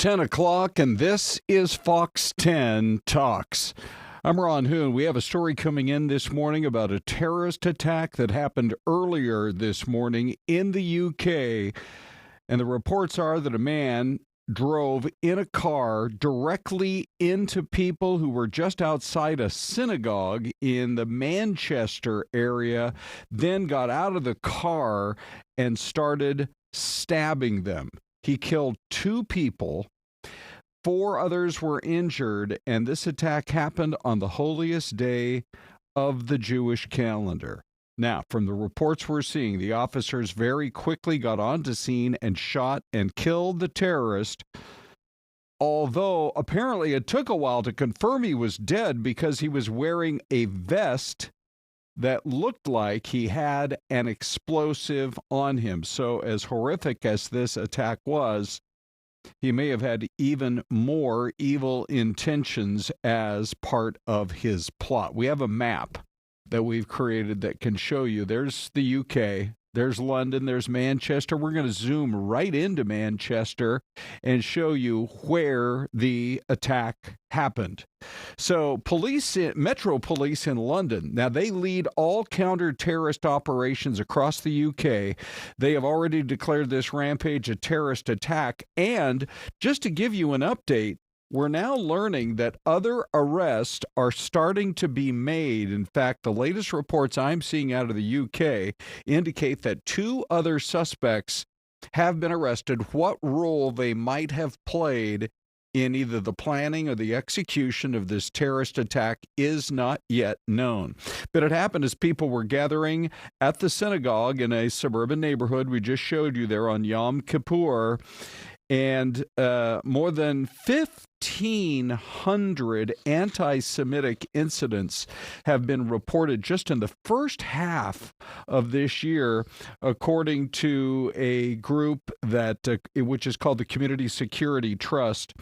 10 o'clock, and this is Fox 10 Talks. I'm Ron Hoon. We have a story coming in this morning about a terrorist attack that happened earlier this morning in the UK. And the reports are that a man drove in a car directly into people who were just outside a synagogue in the Manchester area, then got out of the car and started stabbing them. He killed 2 people. 4 others were injured, and this attack happened on the holiest day of the Jewish calendar. Now, from the reports we're seeing, the officers very quickly got onto scene and shot and killed the terrorist, although apparently it took a while to confirm he was dead because he was wearing a vest that looked like he had an explosive on him. So as horrific as this attack was, he may have had even more evil intentions as part of his plot. We have a map that we've created that can show you. There's the UK, there's London, there's Manchester. We're going to zoom right into Manchester and show you where the attack happened. So Metro Police in London, now they lead all counter-terrorist operations across the UK. They have already declared this rampage a terrorist attack. And just to give you an update, we're now learning that other arrests are starting to be made. In fact, the latest reports I'm seeing out of the UK indicate that 2 other suspects have been arrested. What role they might have played in either the planning or the execution of this terrorist attack is not yet known. But it happened as people were gathering at the synagogue in a suburban neighborhood we just showed you there on Yom Kippur. And more than 1,500 anti-Semitic incidents have been reported just in the first half of this year, according to a group that which is called the Community Security Trust,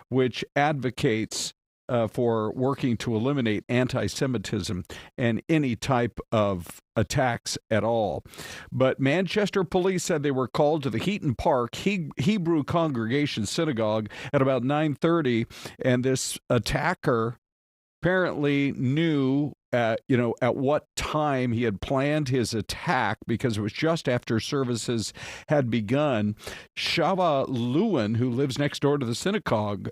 which advocates for working to eliminate anti-Semitism and any type of attacks at all. But Manchester police said they were called to the Heaton Park Hebrew Congregation Synagogue at about 9:30, and this attacker apparently knew at what time he had planned his attack, because it was just after services had begun. Shava Lewin, who lives next door to the synagogue,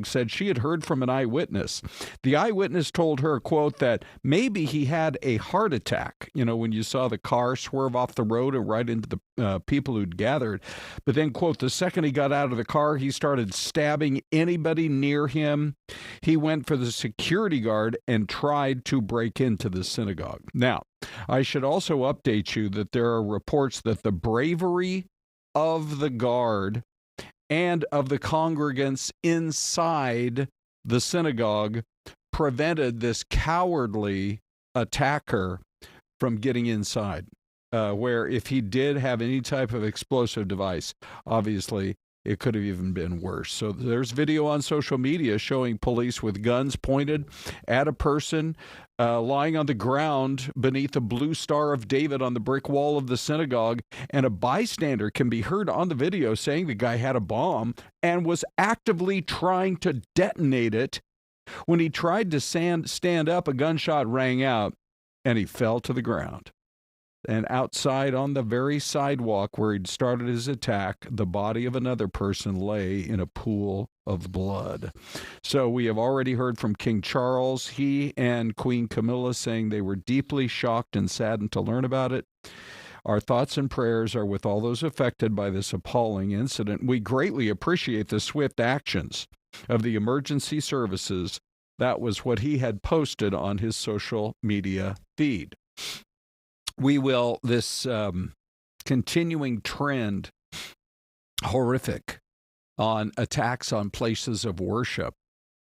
said she had heard from an eyewitness. The eyewitness told her, quote, that maybe he had a heart attack, when you saw the car swerve off the road and right into the people who'd gathered. But then, quote, the second he got out of the car, he started stabbing anybody near him. He went for the security guard and tried to break into the synagogue. Now, I should also update you that there are reports that the bravery of the guard and of the congregants inside the synagogue prevented this cowardly attacker from getting inside, where if he did have any type of explosive device, obviously it could have even been worse. So there's video on social media showing police with guns pointed at a person lying on the ground beneath the blue Star of David on the brick wall of the synagogue. And a bystander can be heard on the video saying the guy had a bomb and was actively trying to detonate it. When he tried to stand up, a gunshot rang out and he fell to the ground. And outside on the very sidewalk where he'd started his attack, the body of another person lay in a pool of blood. So we have already heard from King Charles. He and Queen Camilla saying they were deeply shocked and saddened to learn about it. Our thoughts and prayers are with all those affected by this appalling incident. We greatly appreciate the swift actions of the emergency services. That was what he had posted on his social media feed. This continuing trend, horrific, on attacks on places of worship,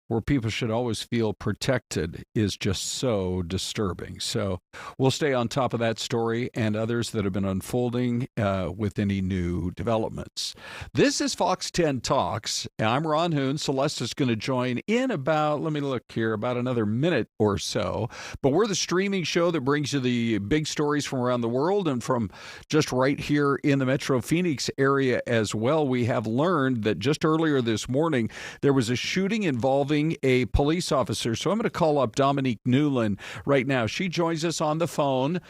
where people should always feel protected is just so disturbing. So we'll stay on top of that story and others that have been unfolding with any new developments. This is Fox 10 Talks. I'm Ron Hoon. Syleste is going to join in about, let me look here, about another minute or so. But we're the streaming show that brings you the big stories from around the world and from just right here in the Metro Phoenix area as well. We have learned that just earlier this morning, there was a shooting involving a police officer. So I'm going to call up Dominique Newland right now. She joins us on the phone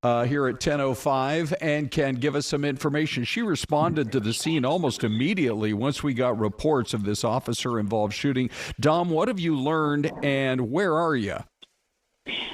here at 10:05 and can give us some information. She responded to the scene almost immediately once we got reports of this officer-involved shooting. Dom, what have you learned and where are you?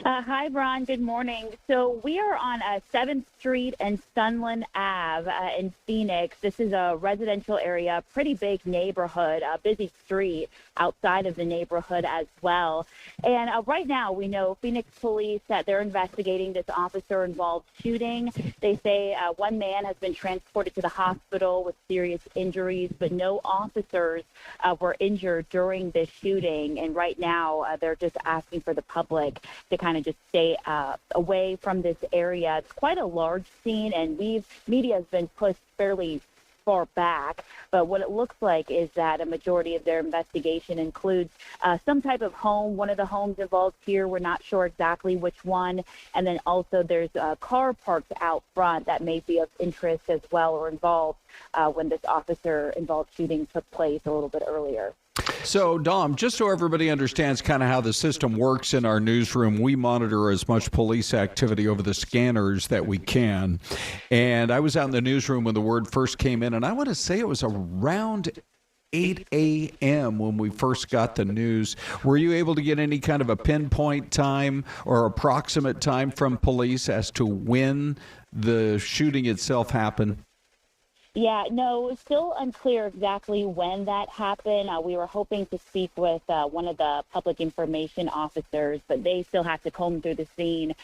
Hi, Ron. Good morning. So we are on 7th Street and Sunland Ave in Phoenix. This is a residential area, pretty big neighborhood, a busy street outside of the neighborhood as well. And right now we know Phoenix police that they're investigating this officer-involved shooting. They say one man has been transported to the hospital with serious injuries, but no officers were injured during this shooting. And right now they're just asking for the public to kind of just stay away from this area. It's quite a large scene, and media has been pushed fairly far back, but what it looks like is that a majority of their investigation includes some type of home. One of the homes involved here, we're not sure exactly which one, and then also there's a car parked out front that may be of interest as well or involved when this officer-involved shooting took place a little bit earlier. So, Dom, just so everybody understands kind of how the system works in our newsroom, we monitor as much police activity over the scanners that we can. And I was out in the newsroom when the word first came in, and I want to say it was around 8 a.m. when we first got the news. Were you able to get any kind of a pinpoint time or approximate time from police as to when the shooting itself happened? Yeah, no, it's still unclear exactly when that happened. We were hoping to speak with one of the public information officers, but they still have to comb through the scene,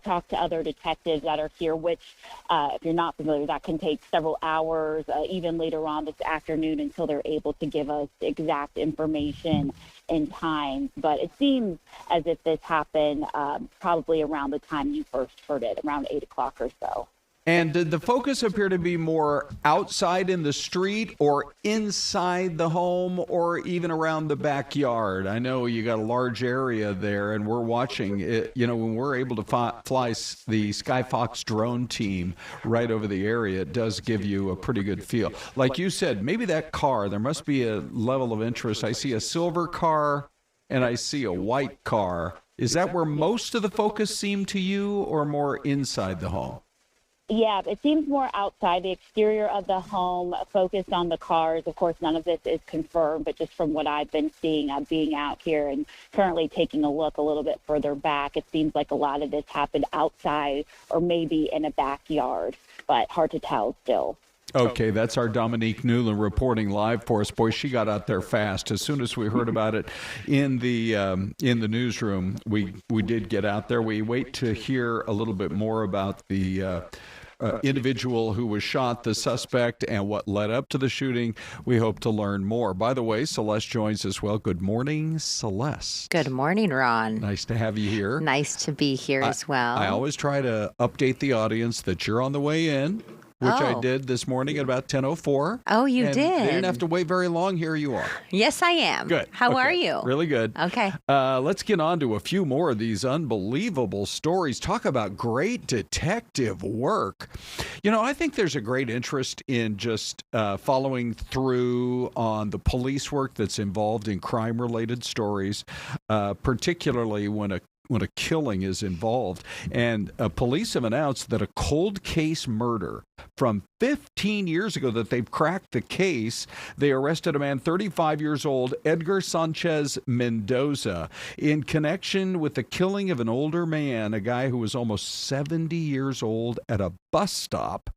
talk to other detectives that are here, which, if you're not familiar, that can take several hours, even later on this afternoon until they're able to give us exact information in time. But it seems as if this happened probably around the time you first heard it, around 8 o'clock or so. And did the focus appear to be more outside in the street or inside the home or even around the backyard? I know you got a large area there, and we're watching it. You know, when we're able to fly the Skyfox drone team right over the area, it does give you a pretty good feel. Like you said, maybe that car, there must be a level of interest. I see a silver car and I see a white car. Is that where most of the focus seemed to you or more inside the home? Yeah, it seems more outside the exterior of the home, focused on the cars. Of course, none of this is confirmed, but just from what I've been seeing, being out here and currently taking a look a little bit further back, it seems like a lot of this happened outside or maybe in a backyard, but hard to tell still. Okay, that's our Dominique Newland reporting live for us. Boy, she got out there fast. As soon as we heard about it in the newsroom, we did get out there. We wait to hear a little bit more about the individual who was shot, the suspect, and what led up to the shooting. We hope to learn more. By the way, Syleste joins us well. Good morning, Syleste. Good morning, Ron. Nice to have you here. Nice to be here as well. I always try to update the audience that you're on the way in, which I did this morning at about 10:04. Oh, you did? They didn't have to wait very long. Here you are. Yes, I am. Good. How are you? Really good. Okay. Let's get on to a few more of these unbelievable stories. Talk about great detective work. You know, I think there's a great interest in just following through on the police work that's involved in crime-related stories, particularly when a killing is involved. And police have announced that a cold case murder from 15 years ago that they've cracked the case. They arrested a man 35 years old, Edgar Sanchez Mendoza, in connection with the killing of an older man, a guy who was almost 70 years old, at a bus stop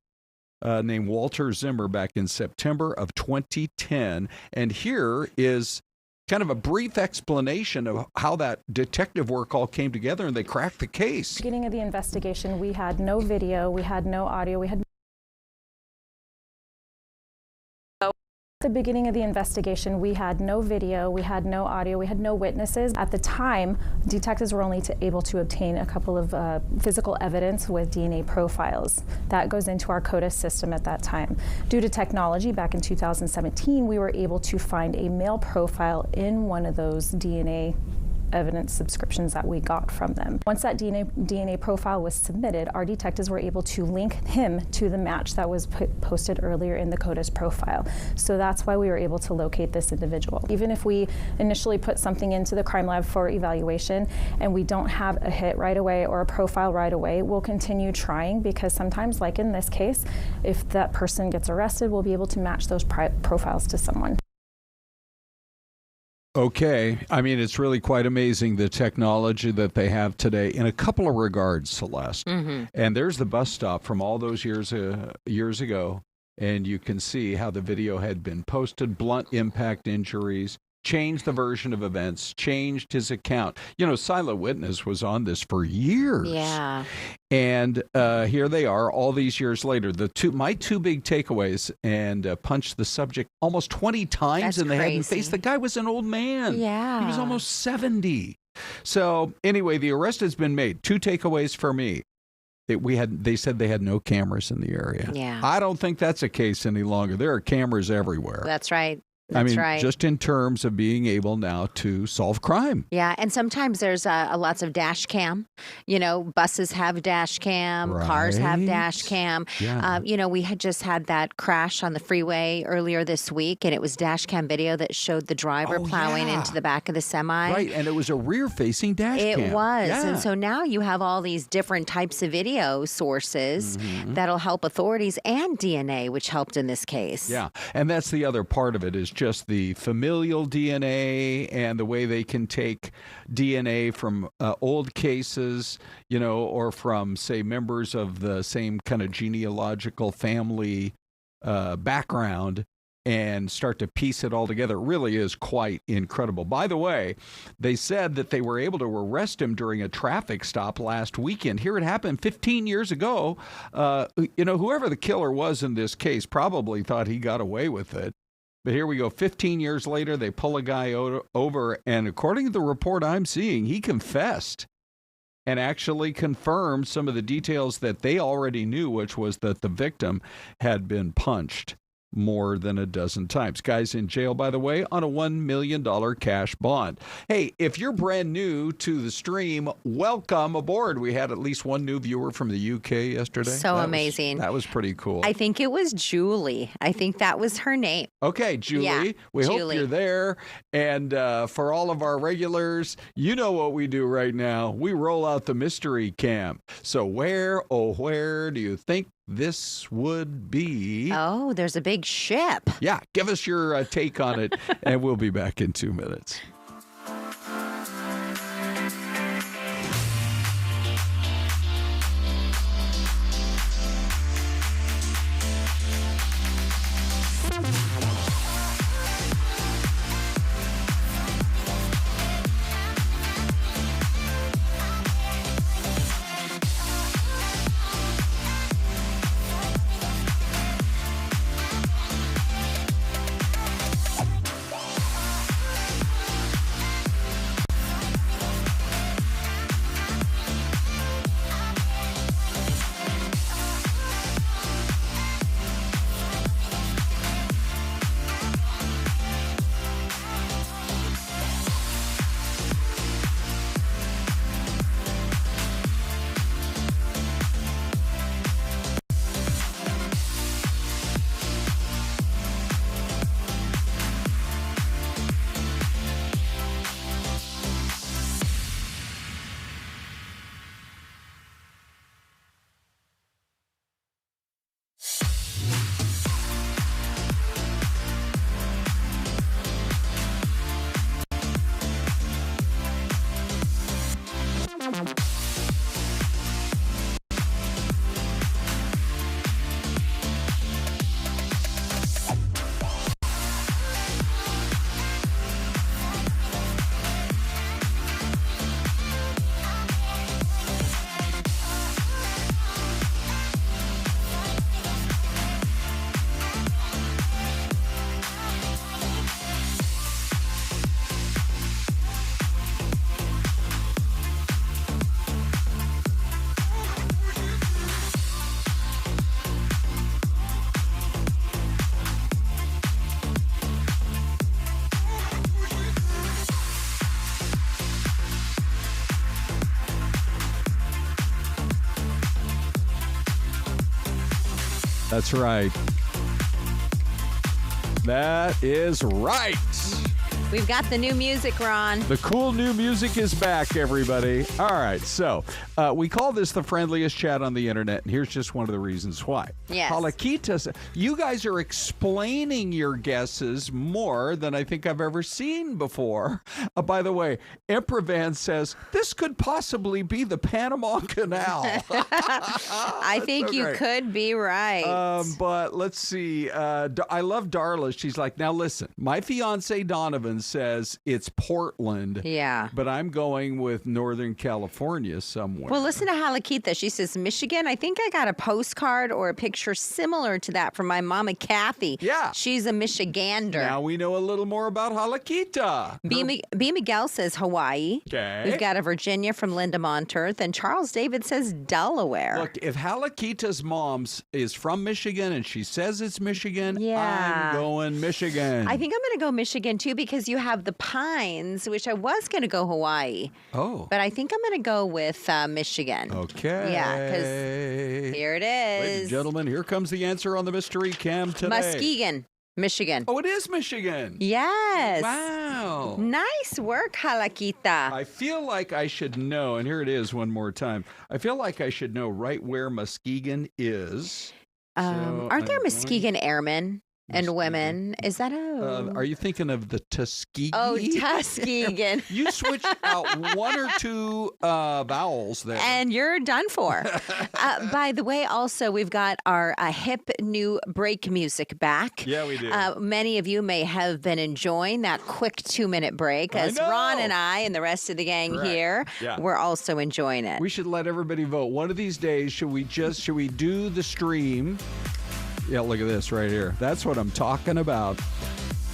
named Walter Zimmer back in September of 2010. And here is kind of a brief explanation of how that detective work all came together and they cracked the case. Beginning of the investigation, we had no video, we had no audio, we had At the beginning of the investigation, we had no video, we had no audio, we had no witnesses. At the time, detectives were only able to obtain a couple of physical evidence with DNA profiles. That goes into our CODIS system at that time. Due to technology, back in 2017, we were able to find a male profile in one of those DNA evidence subscriptions that we got from them. Once that DNA profile was submitted, our detectives were able to link him to the match that was posted earlier in the CODIS profile. So that's why we were able to locate this individual. Even if we initially put something into the crime lab for evaluation and we don't have a hit right away or a profile right away, we'll continue trying, because sometimes, like in this case, if that person gets arrested, we'll be able to match those profiles to someone. Okay. I mean, it's really quite amazing, the technology that they have today in a couple of regards, Celeste. Mm-hmm. And there's the bus stop from all those years ago, and you can see how the video had been posted, blunt impact injuries, changed the version of events, changed his account. You know, Silent Witness was on this for years. Yeah. And here they are all these years later. My two big takeaways, and punched the subject almost 20 times. That's and they crazy. hadn't faced. The guy was an old man. Yeah. He was almost 70. So anyway, the arrest has been made. Two takeaways for me. They said they had no cameras in the area. Yeah. I don't think that's a case any longer. There are cameras everywhere. That's right. That's right. Just in terms of being able now to solve crime. Yeah, and sometimes there's lots of dash cam. You know, buses have dash cam, cars have dash cam. Yeah. You know, we had just had that crash on the freeway earlier this week, and it was dash cam video that showed the driver plowing into the back of the semi. Right, and it was a rear-facing dash cam. It was, yeah. and so now you have all these different types of video sources that'll help authorities, and DNA, which helped in this case. Yeah, and that's the other part of it, is just the familial DNA and the way they can take DNA from old cases, you know, or from, say, members of the same kind of genealogical family background, and start to piece it all together. It really is quite incredible. By the way, they said that they were able to arrest him during a traffic stop last weekend. Here it happened 15 years ago. You know, whoever the killer was in this case probably thought he got away with it. But here we go. 15 years later, they pull a guy over, and according to the report I'm seeing, he confessed and actually confirmed some of the details that they already knew, which was that the victim had been punched more than a dozen times. Guy's in jail, by the way, on a $1 million cash bond. Hey, if you're brand new to the stream, welcome aboard. We had at least one new viewer from the UK yesterday. So amazing. That was pretty cool. I think it was Julie. I think that was her name. Okay, Julie. Yeah, we hope Julie. you're there. And for all of our regulars, you know what we do right now. We roll out the mystery cam. So where do you think this would be? Oh, there's a big ship. Yeah, give us your take on it, and we'll be back in 2 minutes. That's right. That is right. We've got the new music, Ron. The cool new music is back, everybody. All right, so we call this the friendliest chat on the internet, and here's just one of the reasons why. Yes. Halaquitas, you guys are explaining your guesses more than I think I've ever seen before. By the way, Emprovan says, this could possibly be the Panama Canal. I think you could be right. But let's see. I love Darla. She's like, now listen, my fiance Donovan says it's Portland. Yeah. But I'm going with Northern California somewhere. Well, listen to Halaquita. She says, Michigan. I think I got a postcard or a picture similar to that from my mama, Kathy. Yeah. She's a Michigander. Now we know a little more about Halaquita. B. Miguel says Hawaii. Okay. We've got a Virginia from Linda Monterth. And Charles David says Delaware. Look, if Halaquita's mom's is from Michigan and she says it's Michigan, Yeah. I'm going Michigan. I think I'm going to go Michigan, too, because you have the Pines, which I was going to go Hawaii. Oh. But I think I'm going to go with Michigan. Okay. Yeah, because here it is. Ladies and gentlemen, here comes the answer on the mystery cam today. Muskegon, Michigan. Oh, it is Michigan. Yes. Wow. Nice work, Halaquita. I feel like I should know, and here it is one more time. I feel like I should know right where Muskegon is. Aren't there Muskegon airmen and women? Is that Are you thinking of the Tuskegee? Oh, Tuskegee. You switched out one or two vowels there. And you're done for. By the way, also, we've got our hip new break music back. Yeah, we do. Many of you may have been enjoying that quick 2-minute break, as Ron and I and the rest of the gang here, we're also enjoying it. We should let everybody vote. One of these days, should we do the stream? Yeah, look at this right here. That's what I'm talking about.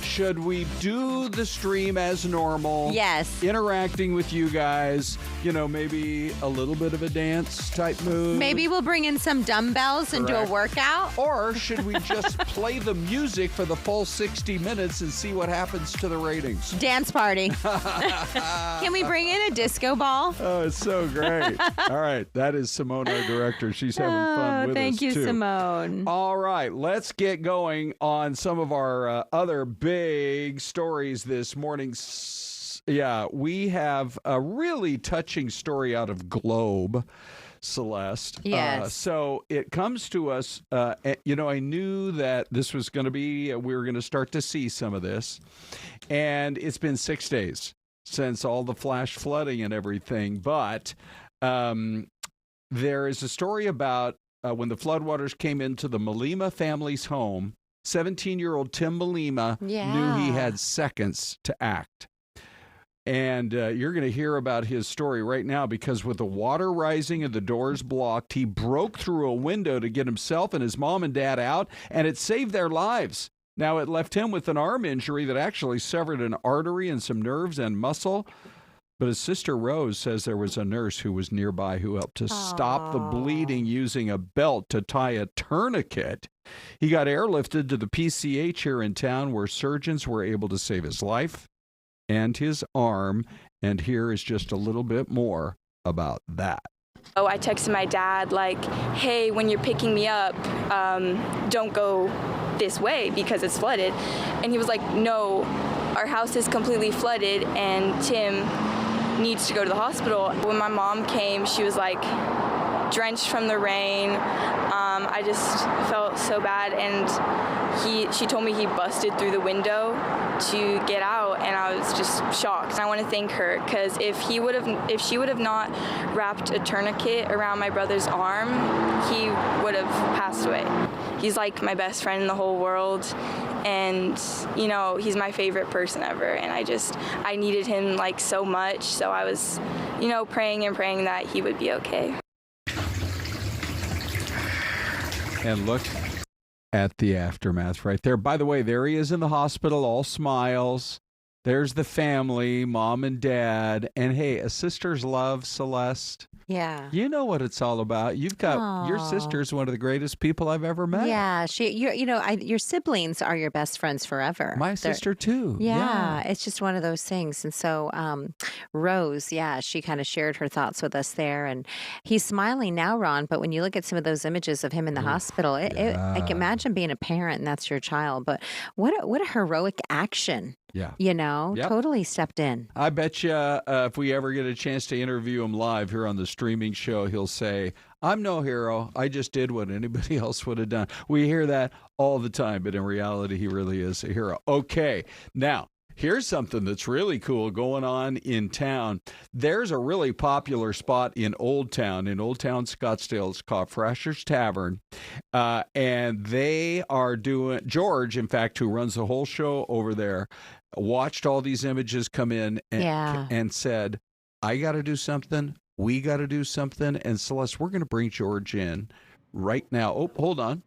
Should we do the stream as normal? Yes. Interacting with you guys, maybe a little bit of a dance type move. Maybe we'll bring in some dumbbells and do a workout. Or should we just play the music for the full 60 minutes and see what happens to the ratings? Dance party. Can we bring in a disco ball? Oh, it's so great. All right. That is Simone, our director. She's having fun with us, thank you, too. Simone. All right. Let's get going on some of our other big stories this morning. Yeah, we have a really touching story out of Globe, Celeste. Yes. So it comes to us, I knew that this was going to be, we were going to start to see some of this. And it's been 6 days since all the flash flooding and everything. But there is a story about when the floodwaters came into the Malema family's home. 17-year-old Tim Malema knew he had seconds to act. And you're going to hear about his story right now, because with the water rising and the doors blocked, he broke through a window to get himself and his mom and dad out, and it saved their lives. Now, it left him with an arm injury that actually severed an artery and some nerves and muscle. But his sister Rose says there was a nurse who was nearby who helped to stop the bleeding using a belt to tie a tourniquet. He got airlifted to the PCH here in town, where surgeons were able to save his life and his arm. And here is just a little bit more about that. Oh, I texted my dad like, hey, when you're picking me up, don't go this way because it's flooded. And he was like, no, our house is completely flooded and Tim needs to go to the hospital. When my mom came, she was like drenched from the rain. I just felt so bad, and she told me he busted through the window to get out, and I was just shocked. I want to thank her, because if she would have not wrapped a tourniquet around my brother's arm, he would have passed away. He's like my best friend in the whole world, and he's my favorite person ever, and I needed him like so much, so I was praying that he would be okay. And look at the aftermath right there. By the way, there he is in the hospital, all smiles. There's the family, mom and dad, and hey, a sister's love, Celeste. Yeah. You know what it's all about. You've got your sister's one of the greatest people I've ever met. Yeah, your siblings are your best friends forever. My sister too. Yeah, it's just one of those things. And so Rose, she kind of shared her thoughts with us there, and he's smiling now, Ron. But when you look at some of those images of him in the hospital, I can imagine being a parent and that's your child. But what a heroic action. Yeah. Totally stepped in. I bet you if we ever get a chance to interview him live here on the streaming show, he'll say, I'm no hero. I just did what anybody else would have done. We hear that all the time, but in reality, he really is a hero. Okay, now, here's something that's really cool going on in town. There's a really popular spot in Old Town Scottsdale. It's called Frasher's Tavern. And they are doing, George, in fact, who runs the whole show over there, watched all these images come in and said, I got to do something. We got to do something. And Celeste, we're going to bring George in right now. Oh, hold on.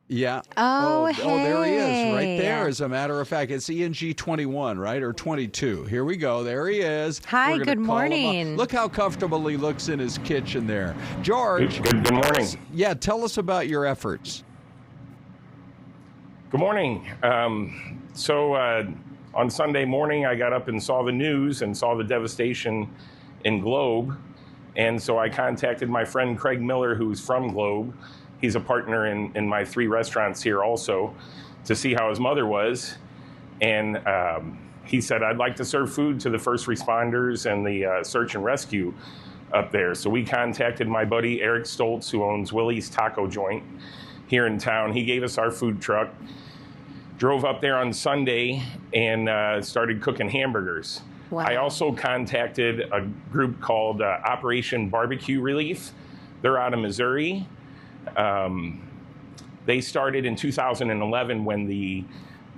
Yeah. Oh, there he is, right there. As a matter of fact, it's ENG 21, right, or 22. Here we go. There he is. Hi. Good morning. Look how comfortable he looks in his kitchen there, George. Good morning. Tell us about your efforts. Good morning. On Sunday morning, I got up and saw the news and saw the devastation in Globe, and so I contacted my friend Craig Miller, who's from Globe. He's a partner in my 3 restaurants here also, to see how his mother was. And he said, I'd like to serve food to the first responders and the search and rescue up there. So we contacted my buddy Eric Stoltz, who owns Willie's Taco Joint here in town. He gave us our food truck, drove up there on Sunday, and started cooking hamburgers. Wow. I also contacted a group called Operation Barbecue Relief. They're out of Missouri. They started in 2011 when the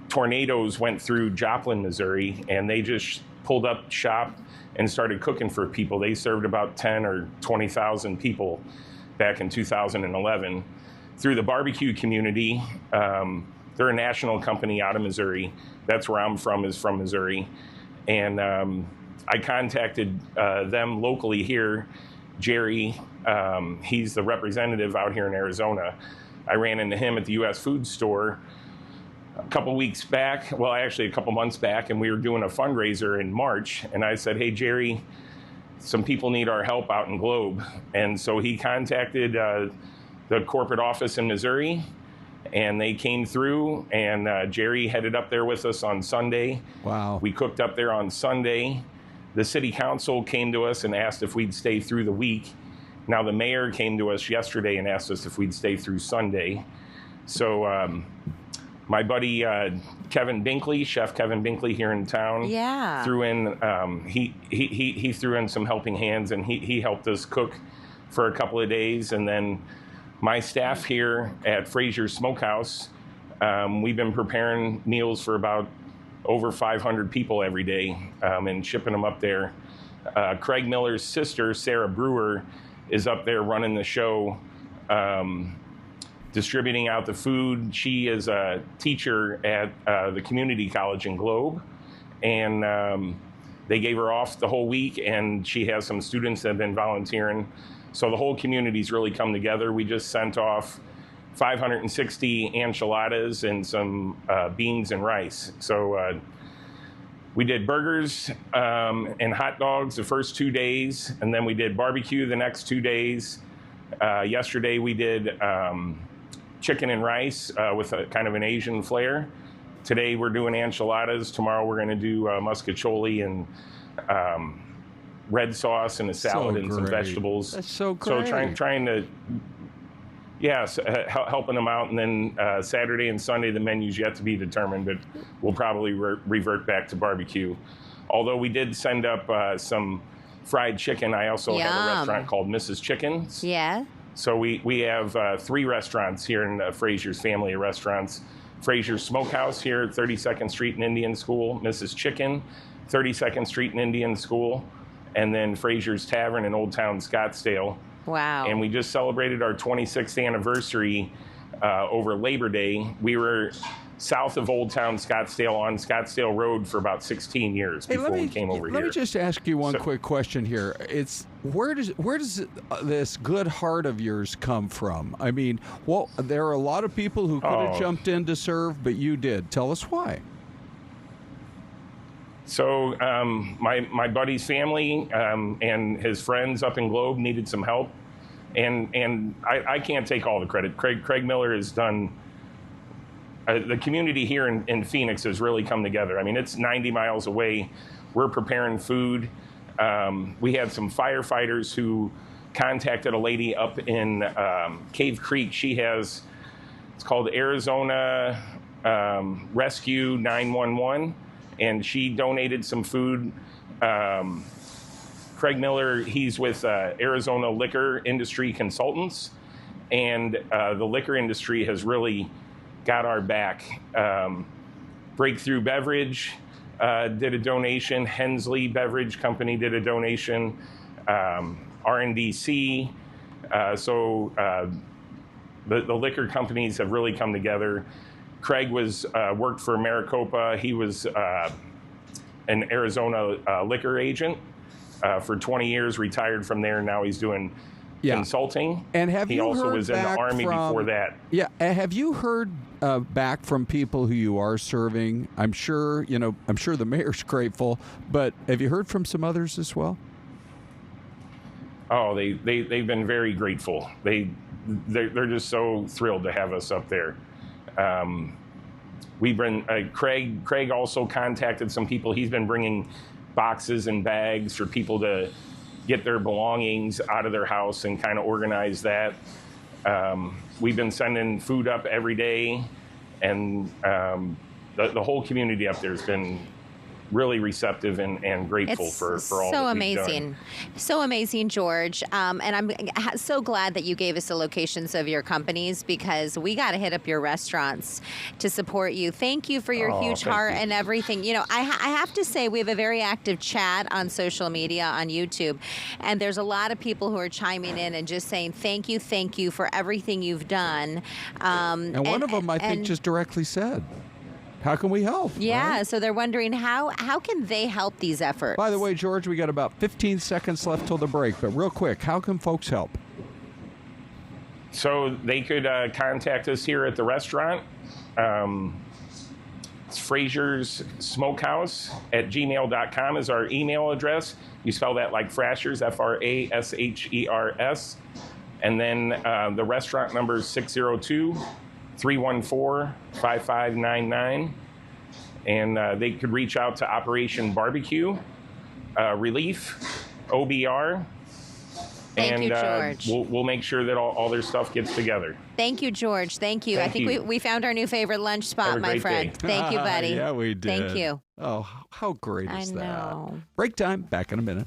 tornadoes went through Joplin, Missouri, and they just pulled up shop and started cooking for people. They served about 10 or 20,000 people back in 2011. Through the barbecue community, they're a national company out of Missouri. That's where I'm from, is from Missouri. And I contacted them locally here. Jerry, he's the representative out here in Arizona. I ran into him at the U.S. Food Store a couple months back, and we were doing a fundraiser in March. And I said, hey, Jerry, some people need our help out in Globe. And so he contacted the corporate office in Missouri, and they came through, and Jerry headed up there with us on Sunday. Wow. We cooked up there on Sunday. The city council came to us and asked if we'd stay through the week. Now, the mayor came to us yesterday and asked us if we'd stay through Sunday. So my buddy Kevin Binkley, Chef Kevin Binkley here in town, threw in, he threw in some helping hands, and he helped us cook for a couple of days. And then my staff here at Frazier's Smokehouse, we've been preparing meals for about over 500 people every day and shipping them up there. Craig Miller's sister, Sarah Brewer, is up there running the show, distributing out the food. She is a teacher at the community college in Globe, and they gave her off the whole week, and she has some students that have been volunteering. So the whole community's really come together. We just sent off 560 enchiladas and some beans and rice. So we did burgers and hot dogs the first 2 days, and then we did barbecue the next 2 days. Yesterday we did chicken and rice with a kind of an Asian flair. Today we're doing enchiladas. Tomorrow we're going to do muscatcholi and red sauce and a salad and some vegetables. That's so great. So trying to, helping them out. And then Saturday and Sunday, the menu's yet to be determined, but we'll probably revert back to barbecue. Although we did send up some fried chicken. I also have a restaurant called Mrs. Chicken's. Yeah. So we have 3 restaurants here in Frazier's family of restaurants. Frazier's Smokehouse here at 32nd Street and Indian School, Mrs. Chicken, 32nd Street and Indian School, and then Frazier's Tavern in Old Town Scottsdale. Wow. And we just celebrated our 26th anniversary over Labor Day. We were south of Old Town Scottsdale on Scottsdale Road for about 16 years before we came over here. Let me just ask you one quick question here. It's where does this good heart of yours come from? I mean, well, there are a lot of people who could have jumped in to serve, but you did. Tell us why. So my buddy's family and his friends up in Globe needed some help, and I can't take all the credit. Craig Miller has done. The community here in Phoenix has really come together. I mean, it's 90 miles away. We're preparing food. We had some firefighters who contacted a lady up in Cave Creek. It's called Arizona Rescue 911, and she donated some food. Craig Miller, he's with Arizona Liquor Industry Consultants, and the liquor industry has really got our back. Breakthrough Beverage did a donation. Hensley Beverage Company did a donation. RNDC. So the liquor companies have really come together. Craig worked for Maricopa. He was an Arizona liquor agent for 20 years, retired from there. Now he's doing consulting. And he also was in the Army before that. Yeah. Have you heard back from people who you are serving? I'm sure the mayor's grateful, but have you heard from some others as well? Oh, they've been very grateful. They're just so thrilled to have us up there. We've been Craig also contacted some people. He's been bringing boxes and bags for people to get their belongings out of their house and kind of organize that. We've been sending food up every day, and the whole community up there has been really receptive and grateful for all that we've done. So amazing, George. And I'm so glad that you gave us the locations of your companies, because we got to hit up your restaurants to support you. Thank you for your huge heart and everything. I have to say, we have a very active chat on social media, on YouTube, and there's a lot of people who are chiming in and just saying thank you for everything you've done. And one of them, I think, just directly said, how can we help? Yeah, right? So they're wondering how can they help these efforts? By the way, George, we got about 15 seconds left till the break, but real quick, how can folks help? So they could contact us here at the restaurant. It's Fraser's Smokehouse at gmail.com is our email address. You spell that like Frashers, Frashers. And then the restaurant number is 602-314-5599, and they could reach out to Operation Barbecue, Relief, OBR, Thank you, George. We'll make sure that all their stuff gets together. Thank you, George. Thank you. I think we found our new favorite lunch spot, my friend. Day. Thank you, buddy. Yeah, we did. Thank you. Oh, how great is that? I know. Break time. Back in a minute.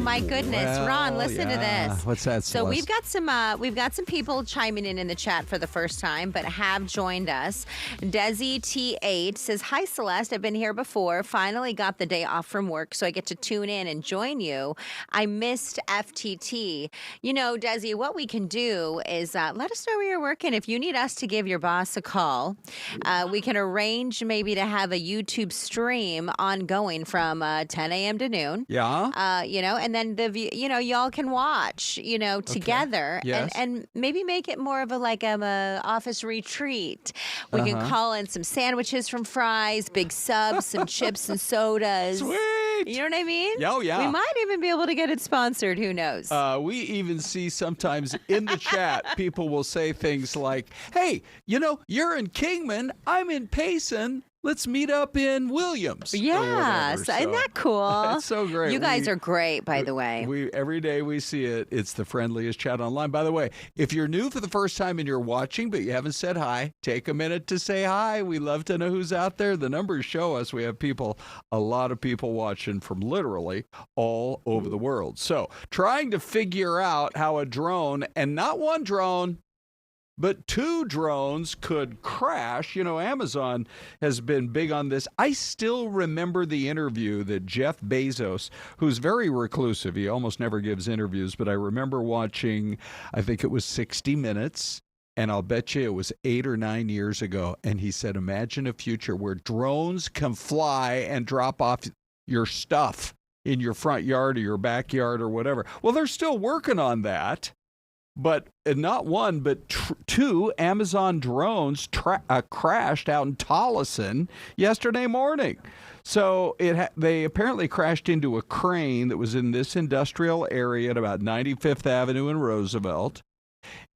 my goodness, Well, Ron, listen to this. What's that, So Celeste? we've got some people chiming in the chat for the first time, but have joined us. Desi T8 says, "Hi Celeste, I've been here before. Finally got the day off from work, so I get to tune in and join you. I missed FTT. You know, Desi, what we can do is let us know where you're working. If you need us to give your boss a call, we can arrange maybe to have a YouTube stream ongoing from 10 a.m. to noon. Yeah. And then y'all can watch, together, Yes. and maybe make it more of a office retreat. We can call in some sandwiches from Fry's, big subs, some chips and sodas. Sweet. You know what I mean? Oh, yeah. We might even be able to get it sponsored. Who knows? We even see sometimes in the chat, people will say things like, "Hey, you're in Kingman, I'm in Payson. Let's meet up in Williams." Yeah, So, isn't that cool? It's so great. You guys are great, by the way. Every day we see it. It's the friendliest chat online. By the way, if you're new for the first time and you're watching but you haven't said hi, take a minute to say hi. We love to know who's out there. The numbers show us we have a lot of people watching from literally all over the world. So trying to figure out how a drone, and not one drone, but two drones could crash. Amazon has been big on this. I still remember the interview that Jeff Bezos, who's very reclusive, he almost never gives interviews, but I remember watching, I think it was 60 Minutes, and I'll bet you it was 8 or 9 years ago, and he said, imagine a future where drones can fly and drop off your stuff in your front yard or your backyard or whatever. Well, they're still working on that. But not one, but two Amazon drones crashed out in Tolleson yesterday morning. So they apparently crashed into a crane that was in this industrial area at about 95th Avenue and Roosevelt.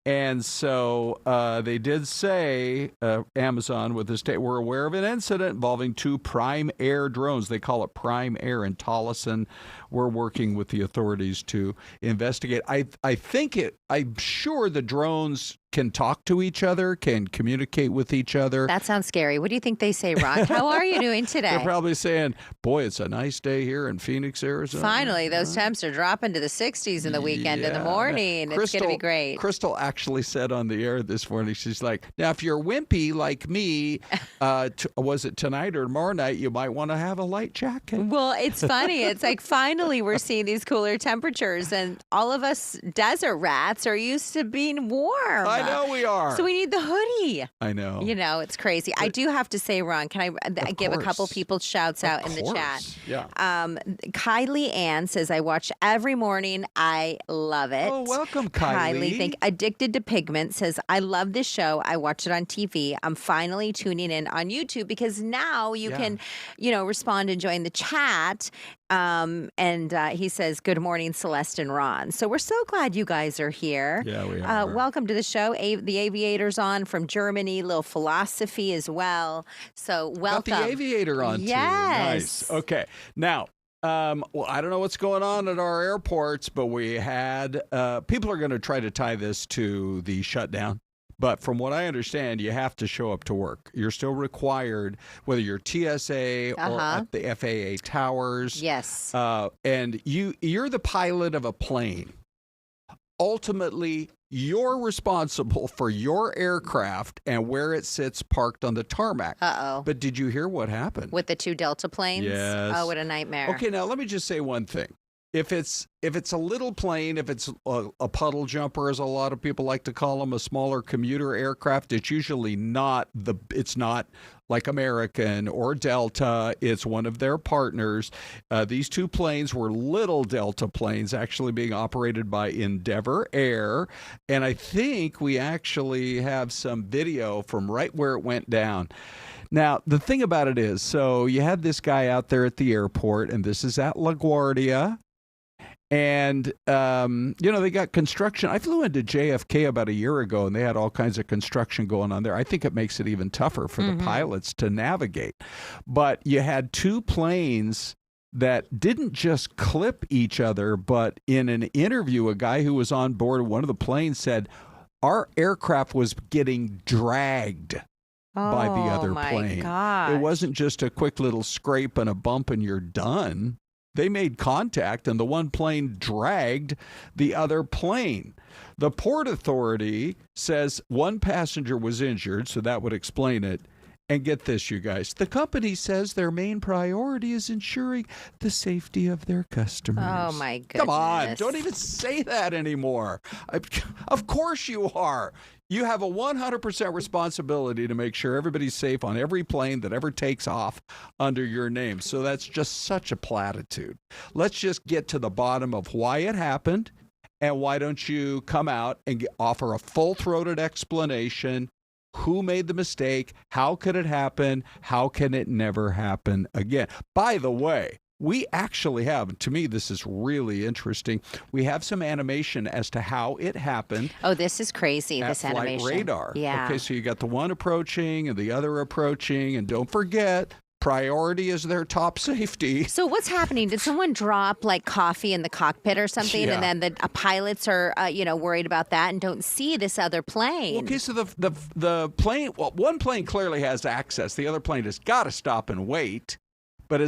And so they did say, Amazon with the state, we're aware of an incident involving two Prime Air drones. They call it Prime Air in Tolleson. We're working with the authorities to investigate. I'm sure the drones can talk to each other, can communicate with each other. That sounds scary. What do you think they say, Ron? How are you doing today? They're probably saying, boy, it's a nice day here in Phoenix, Arizona. Finally, those temps are dropping to the 60s in the weekend in the morning. It's going to be great. Crystal actually said on the air this morning, she's like, now, if you're wimpy like me, was it tonight or tomorrow night, you might want to have a light jacket. Well, it's funny. It's like finally we're seeing these cooler temperatures, and all of us desert rats are used to being warm. I know we are. So we need the hoodie. I know. It's crazy. I do have to say, Ron, can I give a couple people shouts out in the chat? Yeah. Kylie Ann says, I watch every morning. I love it. Oh, welcome, Kylie. Think Addicted to Pigment says, I love this show. I watch it on TV. I'm finally tuning in on YouTube because now you can, respond and join the chat. And he says, good morning, Celeste and Ron. So we're so glad you guys are here. Yeah, we are. Welcome to the show. The Aviator's on from Germany, little philosophy as well. So welcome. Got the Aviator on too. Nice. Okay. Now, I don't know what's going on at our airports, but we had people are going to try to tie this to the shutdown. But from what I understand, you have to show up to work. You're still required, whether you're TSA or at the FAA towers. Yes. And you're the pilot of a plane. Ultimately, you're responsible for your aircraft and where it sits parked on the tarmac. Uh-oh. But did you hear what happened? With the two Delta planes? Yes. Oh, what a nightmare. Okay, now let me just say one thing. If it's a little plane, if it's a puddle jumper, as a lot of people like to call them, a smaller commuter aircraft, it's usually not like American or Delta. It's one of their partners. These two planes were little Delta planes, actually being operated by Endeavor Air. And I think we actually have some video from right where it went down. Now, the thing about it is, so you had this guy out there at the airport, and this is at LaGuardia. And, they got construction. I flew into JFK about a year ago, and they had all kinds of construction going on there. I think it makes it even tougher for the pilots to navigate. But you had two planes that didn't just clip each other, but in an interview, a guy who was on board one of the planes said, our aircraft was getting dragged by the other plane. Gosh. It wasn't just a quick little scrape and a bump and you're done. They made contact, and the one plane dragged the other plane. The Port Authority says one passenger was injured, so that would explain it. And get this, you guys. The company says their main priority is ensuring the safety of their customers. Oh, my goodness. Come on. Don't even say that anymore. Of course you are. You have a 100% responsibility to make sure everybody's safe on every plane that ever takes off under your name. So that's just such a platitude. Let's just get to the bottom of why it happened, and why don't you come out and offer a full-throated explanation. Who made the mistake? How could it happen? How can it never happen again? By the way, we actually have, to me, this is really interesting. We have some animation as to how it happened. Oh, this is crazy, this animation. Flight radar. Yeah. Okay, so you got the one approaching and the other approaching, and don't forget, priority is their top safety. So what's happening? Did someone drop like coffee in the cockpit or something, Yeah. and then the pilots are worried about that and don't see this other plane? Okay, so the plane, well, one plane clearly has access. The other plane has got to stop and wait. But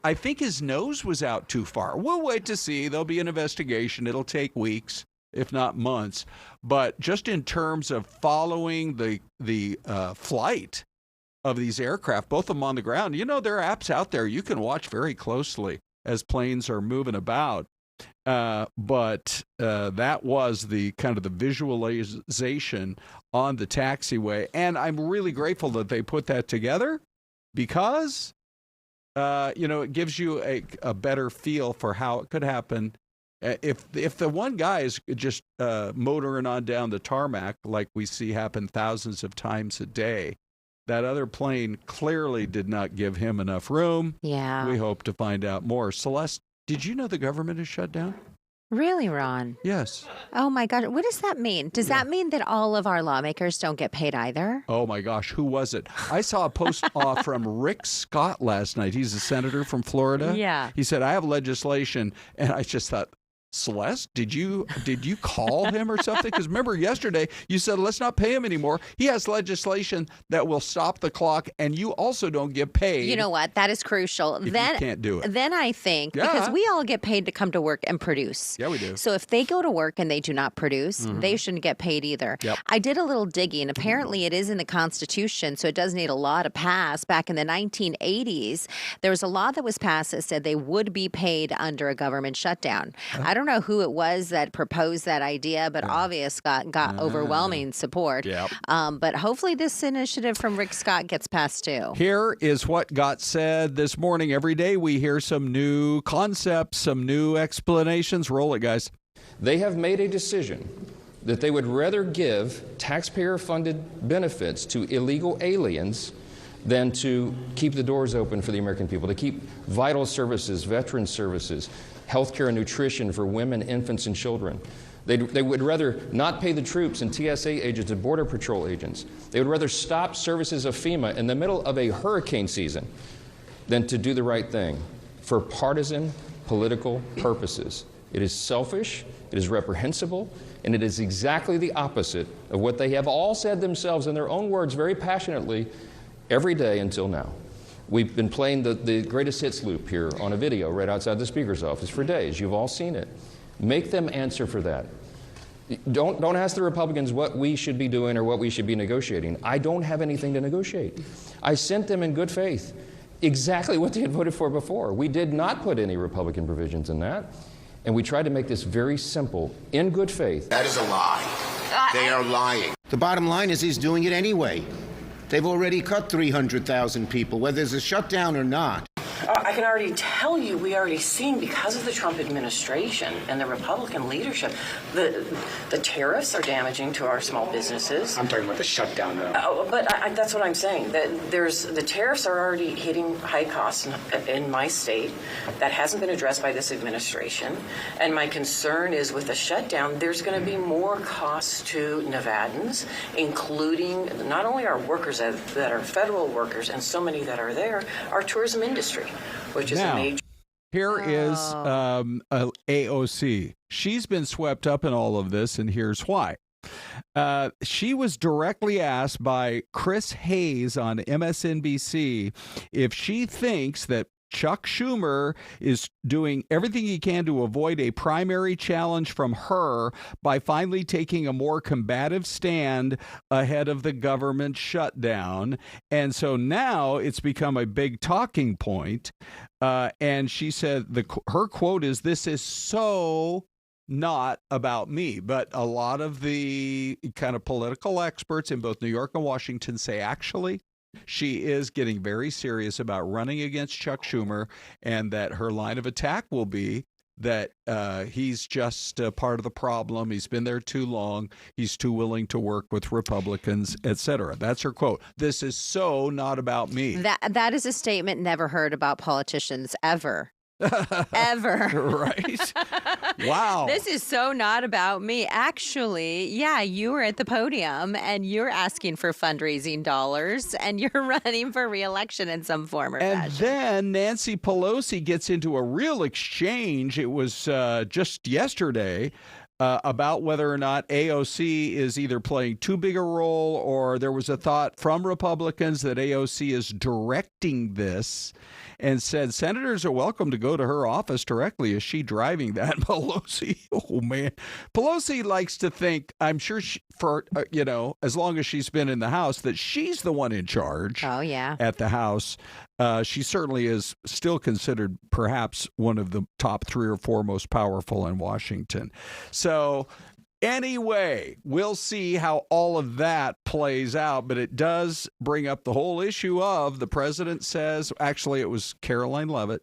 I think his nose was out too far. We'll wait to see. There'll be an investigation. It'll take weeks, if not months. But just in terms of following the flight of these aircraft, both of them on the ground, there are apps out there you can watch very closely as planes are moving about. But that was the kind of the visualization on the taxiway. And I'm really grateful that they put that together, because it gives you a better feel for how it could happen. If the one guy is just motoring on down the tarmac, like we see happen thousands of times a day, that other plane clearly did not give him enough room. Yeah. We hope to find out more. Celeste, did you know the government is shut down? Really, Ron? Yes. Oh, my God. What does that mean? Does that mean that all of our lawmakers don't get paid either? Oh, my gosh. Who was it? I saw a post from Rick Scott last night. He's a senator from Florida. Yeah. He said, I have legislation. And I just thought, Celeste, did you call him or something? Because remember yesterday you said, let's not pay him anymore. He has legislation that will stop the clock, and you also don't get paid. You know what? That is crucial. If you can't do it. Then I think, because we all get paid to come to work and produce. Yeah, we do. So if they go to work and they do not produce, they shouldn't get paid either. Yep. I did a little digging. Apparently it is in the Constitution, so it does need a law to pass. Back in the 1980s, there was a law that was passed that said they would be paid under a government shutdown. I don't know who it was that proposed that idea, but obvious got overwhelming support. Yep. But hopefully this initiative from Rick Scott gets passed too. Here is what got said this morning. Every day we hear some new concepts, some new explanations. Roll it, guys. They have made a decision that they would rather give taxpayer-funded benefits to illegal aliens than to keep the doors open for the American people, to keep vital services, veteran services, healthcare and nutrition for women, infants, and children. They would rather not pay the troops and TSA agents and Border Patrol agents. They would rather stop services of FEMA in the middle of a hurricane season than to do the right thing for partisan political purposes. It is selfish, it is reprehensible, and it is exactly the opposite of what they have all said themselves in their own words very passionately every day until now. We've been playing the greatest hits loop here on a video right outside the Speaker's office for days. You've all seen it. Make them answer for that. Don't ask the Republicans what we should be doing or what we should be negotiating. I don't have anything to negotiate. I sent them in good faith exactly what they had voted for before. We did not put any Republican provisions in that. And we tried to make this very simple, in good faith. That is a lie. They are lying. The bottom line is he's doing it anyway. They've already cut 300,000 people, whether there's a shutdown or not. I can already tell you, we already seen, because of the Trump administration and the Republican leadership, the tariffs are damaging to our small businesses. I'm talking about the shutdown, though. But that's what I'm saying. That the tariffs are already hitting high costs in my state. That hasn't been addressed by this administration. And my concern is with the shutdown, there's going to be more costs to Nevadans, including not only our workers that are federal workers and so many that are there, our tourism industry, which is a major. Here is AOC. She's been swept up in all of this, and here's why. She was directly asked by Chris Hayes on MSNBC if she thinks that Chuck Schumer is doing everything he can to avoid a primary challenge from her by finally taking a more combative stand ahead of the government shutdown. And so now it's become a big talking point. And she said her quote is, "This is so not about me." But a lot of the kind of political experts in both New York and Washington say actually she is getting very serious about running against Chuck Schumer, and that her line of attack will be that he's just part of the problem. He's been there too long. He's too willing to work with Republicans, etc. That's her quote. "This is so not about me." That is a statement never heard about politicians ever. Ever. Right? Wow. This is so not about me. Actually, yeah, you were at the podium and you're asking for fundraising dollars and you're running for re-election in some form or fashion. And then Nancy Pelosi gets into a real exchange. It was just yesterday about whether or not AOC is either playing too big a role, or there was a thought from Republicans that AOC is directing this, and said senators are welcome to go to her office directly. Is she driving that? Pelosi, oh man. Pelosi likes to think, I'm sure as long as she's been in the House, that she's the one in charge. Oh, yeah. At the House. She certainly is still considered perhaps one of the top 3 or 4 most powerful in Washington. So anyway, we'll see how all of that plays out. But it does bring up the whole issue of the president says, actually, it was Caroline Leavitt,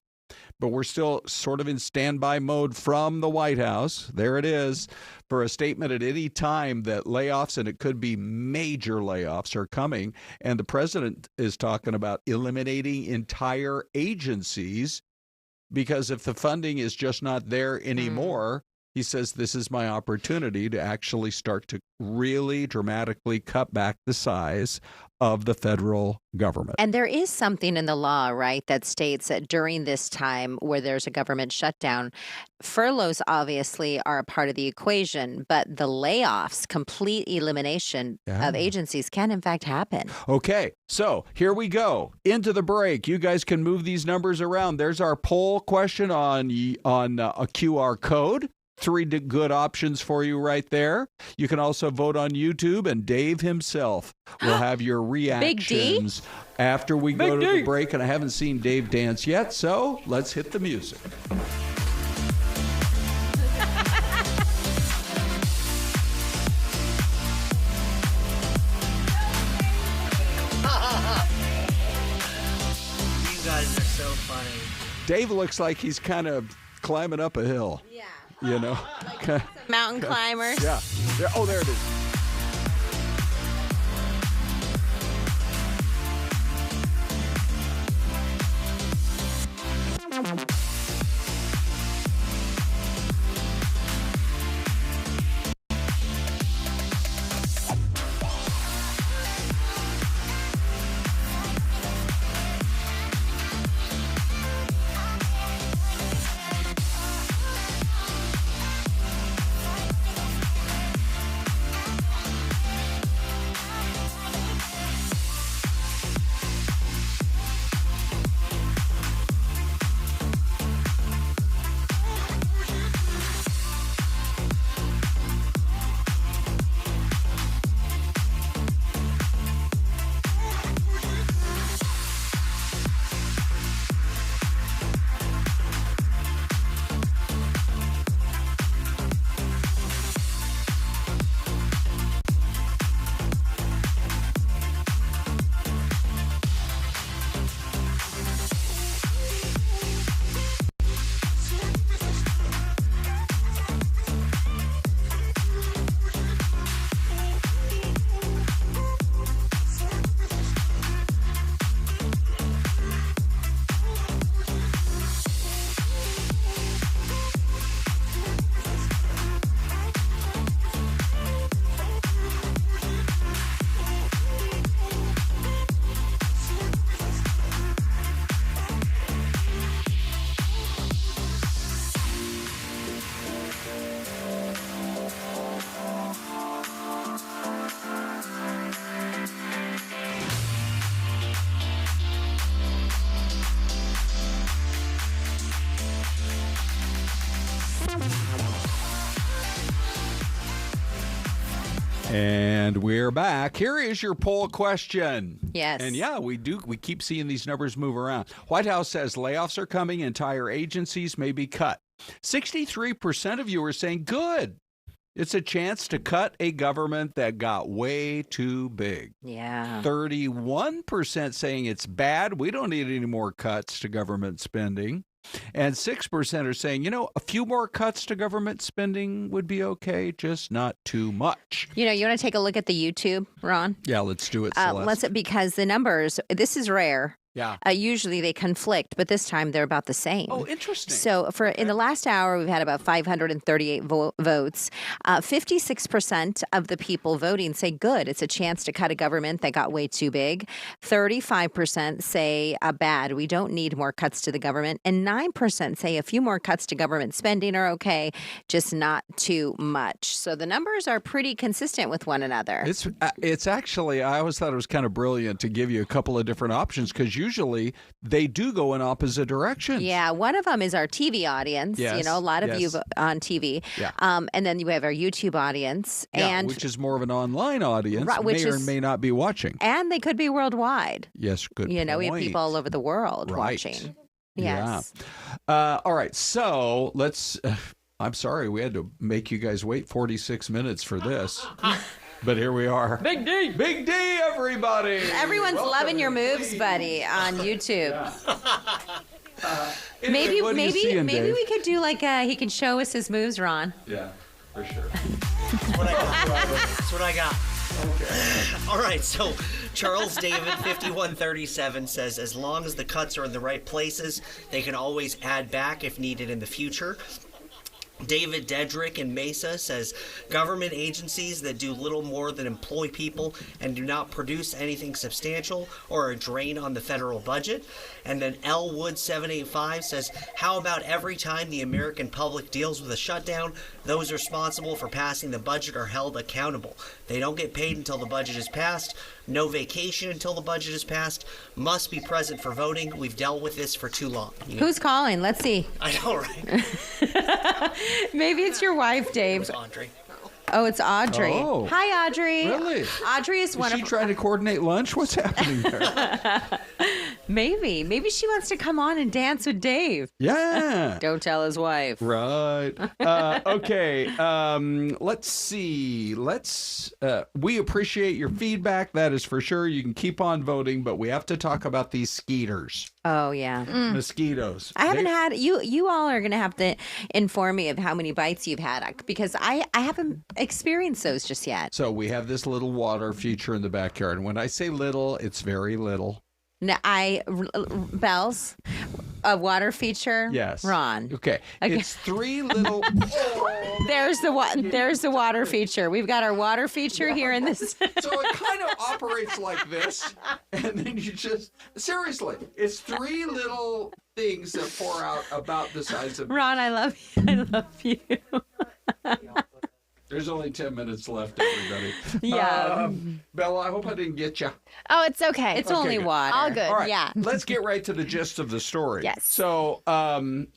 but we're still sort of in standby mode from the White House. There it is, for a statement at any time that layoffs, and it could be major layoffs, are coming. And the president is talking about eliminating entire agencies because if the funding is just not there anymore, he says, this is my opportunity to actually start to really dramatically cut back the size of the federal government. And there is something in the law, right, that states that during this time where there's a government shutdown, furloughs obviously are a part of the equation, but the layoffs, complete elimination of agencies can in fact happen. Okay, so here we go. Into the break. You guys can move these numbers around. There's our poll question on a QR code. 3 good options for you right there. You can also vote on YouTube, and Dave himself will have your reactions after we go to the break. And I haven't seen Dave dance yet, so let's hit the music. You guys are so funny. Dave looks like he's kind of climbing up a hill. Yeah. You know? Like mountain climbers. Yeah. Oh, there it is. And we're back. Here is your poll question. Yes. And yeah, we keep seeing these numbers move around. White House says layoffs are coming, entire agencies may be cut. 63% of you are saying good. It's a chance to cut a government that got way too big. Yeah. 31% saying it's bad. We don't need any more cuts to government spending. And 6% are saying, a few more cuts to government spending would be okay, just not too much. You want to take a look at the YouTube, Ron? Yeah, let's do it, Celeste. Because the numbers, this is rare. Yeah. Usually they conflict, but this time they're about the same. Oh, interesting. So in the last hour, we've had about 538 votes. 56% of the people voting say good. It's a chance to cut a government that got way too big. 35% say bad. We don't need more cuts to the government. And 9% say a few more cuts to government spending are okay, just not too much. So the numbers are pretty consistent with one another. It's actually, I always thought it was kind of brilliant to give you a couple of different options because usually they do go in opposite directions. Yeah, one of them is our TV audience. Yes, a lot of you on TV. Yeah. And then you have our YouTube audience. Yeah, which is more of an online audience, may or may not be watching. And they could be worldwide. Yes, good point. We have people all over the world watching. Yes. Yeah. All right, so let's... I'm sorry, we had to make you guys wait 46 minutes for this. But here we are. Big D. Big D, everybody. Everyone's loving your moves, buddy, on YouTube. Maybe we could do he can show us his moves, Ron. Yeah, for sure. That's what I got. That's what I got. Okay. All right, so Charles David 5137 says as long as the cuts are in the right places, they can always add back if needed in the future. David Dedrick in Mesa says government agencies that do little more than employ people and do not produce anything substantial or a drain on the federal budget. And then L Wood 785 says, how about every time the American public deals with a shutdown, those responsible for passing the budget are held accountable. They don't get paid until the budget is passed. No vacation until the budget is passed. Must be present for voting. We've dealt with this for too long. Who's calling? Let's see. I know, right? Maybe it's your wife, Dave. It was Audrey. Oh, it's Audrey. Oh. Hi, Audrey. Really? Audrey is one of... Is she trying to coordinate lunch? What's happening there? Maybe she wants to come on and dance with Dave. Yeah. Don't tell his wife. Right. Okay. Let's see. We appreciate your feedback. That is for sure. You can keep on voting, but we have to talk about these skeeters. Oh, yeah. Mosquitoes. I haven't had... You all are going to have to inform me of how many bites you've had because I haven't experienced those just yet. So we have this little water feature in the backyard. And when I say little, it's very little. No, Bells, a water feature. Yes. Ron. Okay. It's three little. There's the water feature. We've got our water feature here in this. So it kind of operates like this, and then you just seriously, it's three little things that pour out about the size of. Ron, I love you. I love you. There's only 10 minutes left, everybody. Yeah. Bella, I hope I didn't get you. Oh, it's okay. It's only good. water. All good. All right, Yeah. let's get right to the gist of the story. Yes. So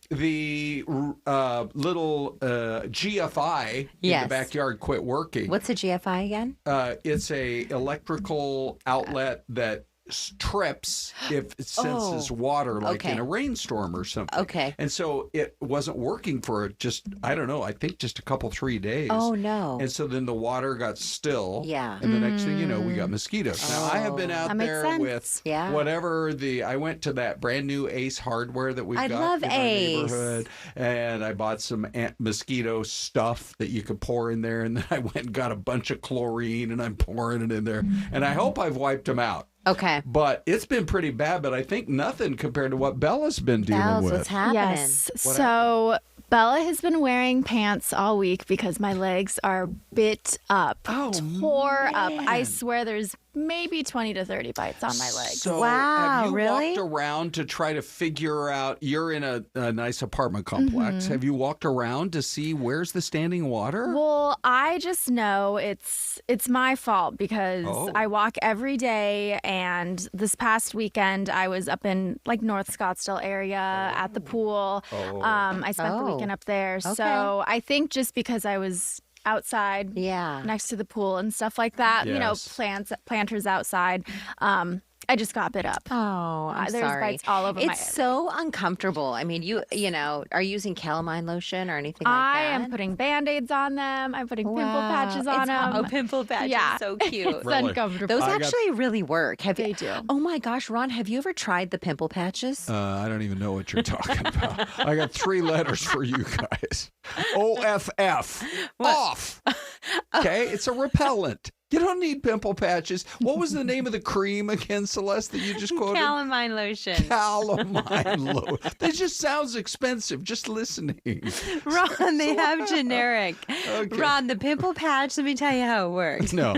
the little GFI in the backyard quit working. What's a GFI again? It's a electrical outlet that trips if it senses water, like in a rainstorm or something. Okay. And so it wasn't working for just, I don't know, I think just a couple, 3 days. Oh, no. And so then the water got still. Yeah. And the next thing you know, we got mosquitoes. Now, I have been out there with whatever I went to that brand new Ace hardware that we've got in our neighborhood. And I bought some mosquito stuff that you could pour in there. And then I went and got a bunch of chlorine and I'm pouring it in there. And I hope I've wiped them out. Okay. But it's been pretty bad, but I think nothing compared to what Bella's been dealing with. What's happening? Yes. So Bella has been wearing pants all week because my legs are bit up, tore up. I swear there's maybe 20 to 30 bites on my legs. So wow, have you really? walked around to try to figure out, you're in a nice apartment complex. Mm-hmm. Have you walked around to see where's the standing water? Well, I just know it's my fault because I walk every day, and this past weekend I was up in like North Scottsdale area at the pool. I spent the weekend up there. Okay. So I think just because I was outside, next to the pool and stuff like that. You know, planters outside. I just got bit up. Oh, I'm There's sorry. bites all over my It's so uncomfortable. I mean, you know, are you using calamine lotion or anything like that? I am putting Band-Aids on them. I'm putting pimple patches on them. Oh, pimple patches. Yeah. So cute. It's uncomfortable. Those actually really work. They do. Oh my gosh, Ron, have you ever tried the pimple patches? I don't even know what you're talking about. I got 3 letters for you guys. OFF. Off. Okay, it's a repellent. You don't need pimple patches. What was the name of the cream again, Celeste, that you just quoted? Calamine lotion. Calamine lotion. That just sounds expensive, just listening. Ron, they have generic. Okay. Ron, the pimple patch, let me tell you how it works. No.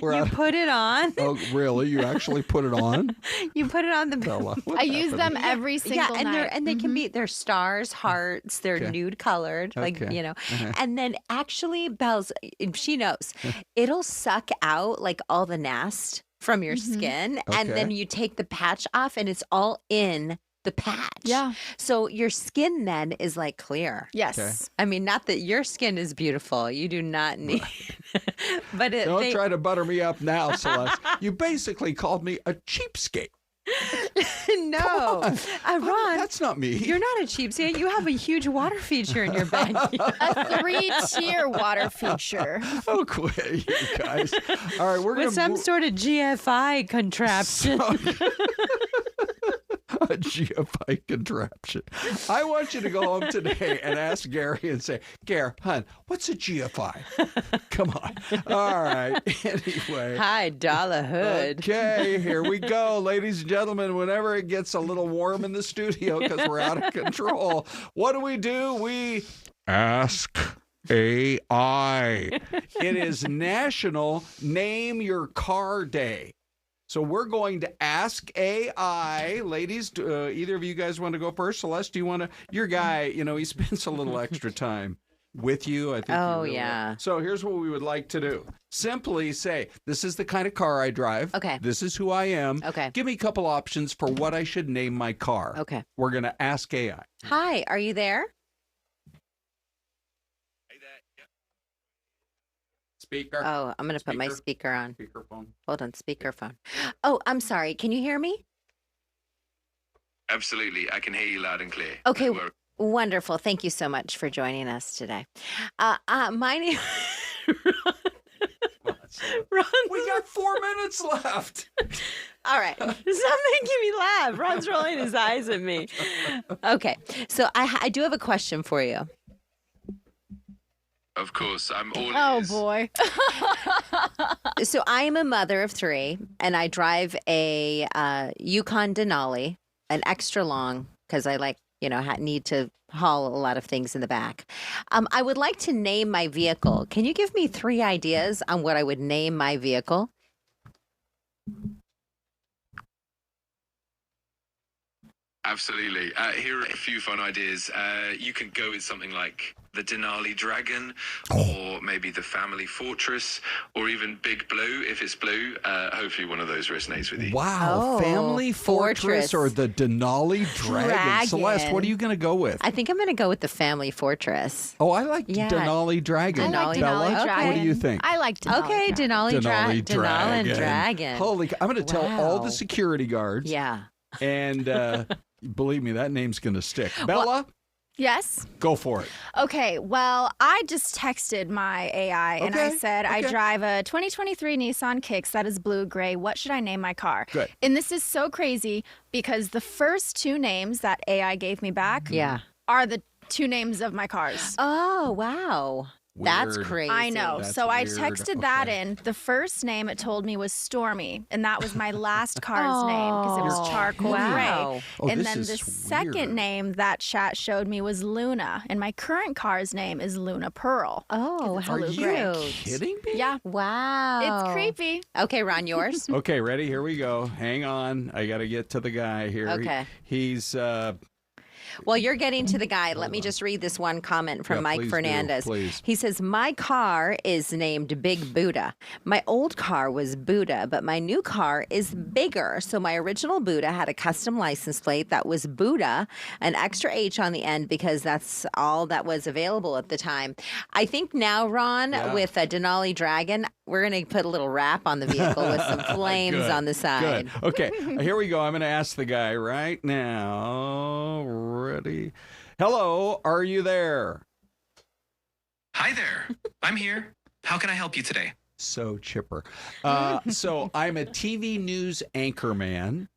You put it on. Oh, really? You actually put it on? You put it on the Bella, I use them every single night. And they can be, they're stars, hearts, they're nude colored, like, you know. And then actually, Belle's, she knows, it'll suck out like all the nest from your skin. And then you take the patch off and it's all in the patch. Yeah. So your skin then is like clear. Yes. Okay. I mean, not that your skin is beautiful. You do not need. But Don't try to butter me up now, Celeste. You basically called me a cheapskate. No, Ron, that's not me. You're not a cheapskate. You have a huge water feature in your backyard. A 3-tier water feature. Oh, quit, you guys. All right, we're going with some sort of GFI contraption. A GFI contraption. I want you to go home today and ask Gary and say, Gare, hon, what's a GFI? Come on. All right. Anyway. Hi, Dollar Hood. Okay, here we go. Ladies and gentlemen, whenever it gets a little warm in the studio because we're out of control, what do? We ask AI. It is National Name Your Car Day. So we're going to ask AI. Ladies, either of you guys want to go first? Celeste, do you want to? Your guy, you know, he spends a little extra time with you. I think. Oh, really yeah. will. So here's what we would like to do. Simply say, this is the kind of car I drive. Okay. This is who I am. Okay. Give me a couple options for what I should name my car. Okay. We're going to ask AI. Hi, are you there? Speaker. Oh, I'm going to put my speaker on. Speakerphone. Hold on, speakerphone. Oh, I'm sorry. Can you hear me? Absolutely. I can hear you loud and clear. Okay, wonderful. Thank you so much for joining us today. My name... Ron, we got 4 minutes left. All right. Stop making me laugh. Ron's rolling his eyes at me. Okay. So I do have a question for you. Of course, I'm all ears. Oh, boy. So I am a mother of 3, and I drive a Yukon Denali, an extra long, because I like, you know, need to haul a lot of things in the back. I would like to name my vehicle. Can you give me 3 ideas on what I would name my vehicle? Absolutely. Here are a few fun ideas. You could go with something like the Denali Dragon, or maybe the Family Fortress, or even Big Blue if it's blue. Hopefully one of those resonates with you. Wow. Family Fortress or the Denali Dragon. Celeste, what are you going to go with? I think I'm going to go with the Family Fortress. Oh, I like Denali Dragon. I like Bella, Denali Dragon. what do you think? I like Denali Okay, Dragon. Denali Dragon. Holy, I'm going to tell all the security guards. Yeah. And believe me, that name's going to stick. Bella? Yes? Go for it. Okay, well, I just texted my AI and I said, I drive a 2023 Nissan Kicks that is blue-gray. What should I name my car? Good. And this is so crazy because the first 2 names that AI gave me back are the 2 names of my cars. Oh, wow. That's crazy. I know. That's so I weird. texted that in. The first name it told me was Stormy, and that was my last car's name because it was charcoal gray. Oh, and this then is the second weird. name that chat showed me was Luna, and my current car's name is Luna Pearl. Oh, how Are cute. you kidding me? Yeah. Wow. It's creepy. Okay, Ron, yours? Okay, ready? Here we go. Hang on. I got to get to the guy here. Okay. He's Well, you're getting to the guy. Let me just read this one comment from Mike Fernandez. Please. He says, my car is named Big Buddha. My old car was Buddha, but my new car is bigger. So my original Buddha had a custom license plate that was Buddha, an extra H on the end because that's all that was available at the time. I think now, Ron, with a Denali Dragon, we're going to put a little wrap on the vehicle with some flames on the side. Good. Okay, here we go. I'm going to ask the guy right now. Ready? Hello, are you there? Hi there. I'm here. How can I help you today? So chipper. So I'm a TV news anchorman,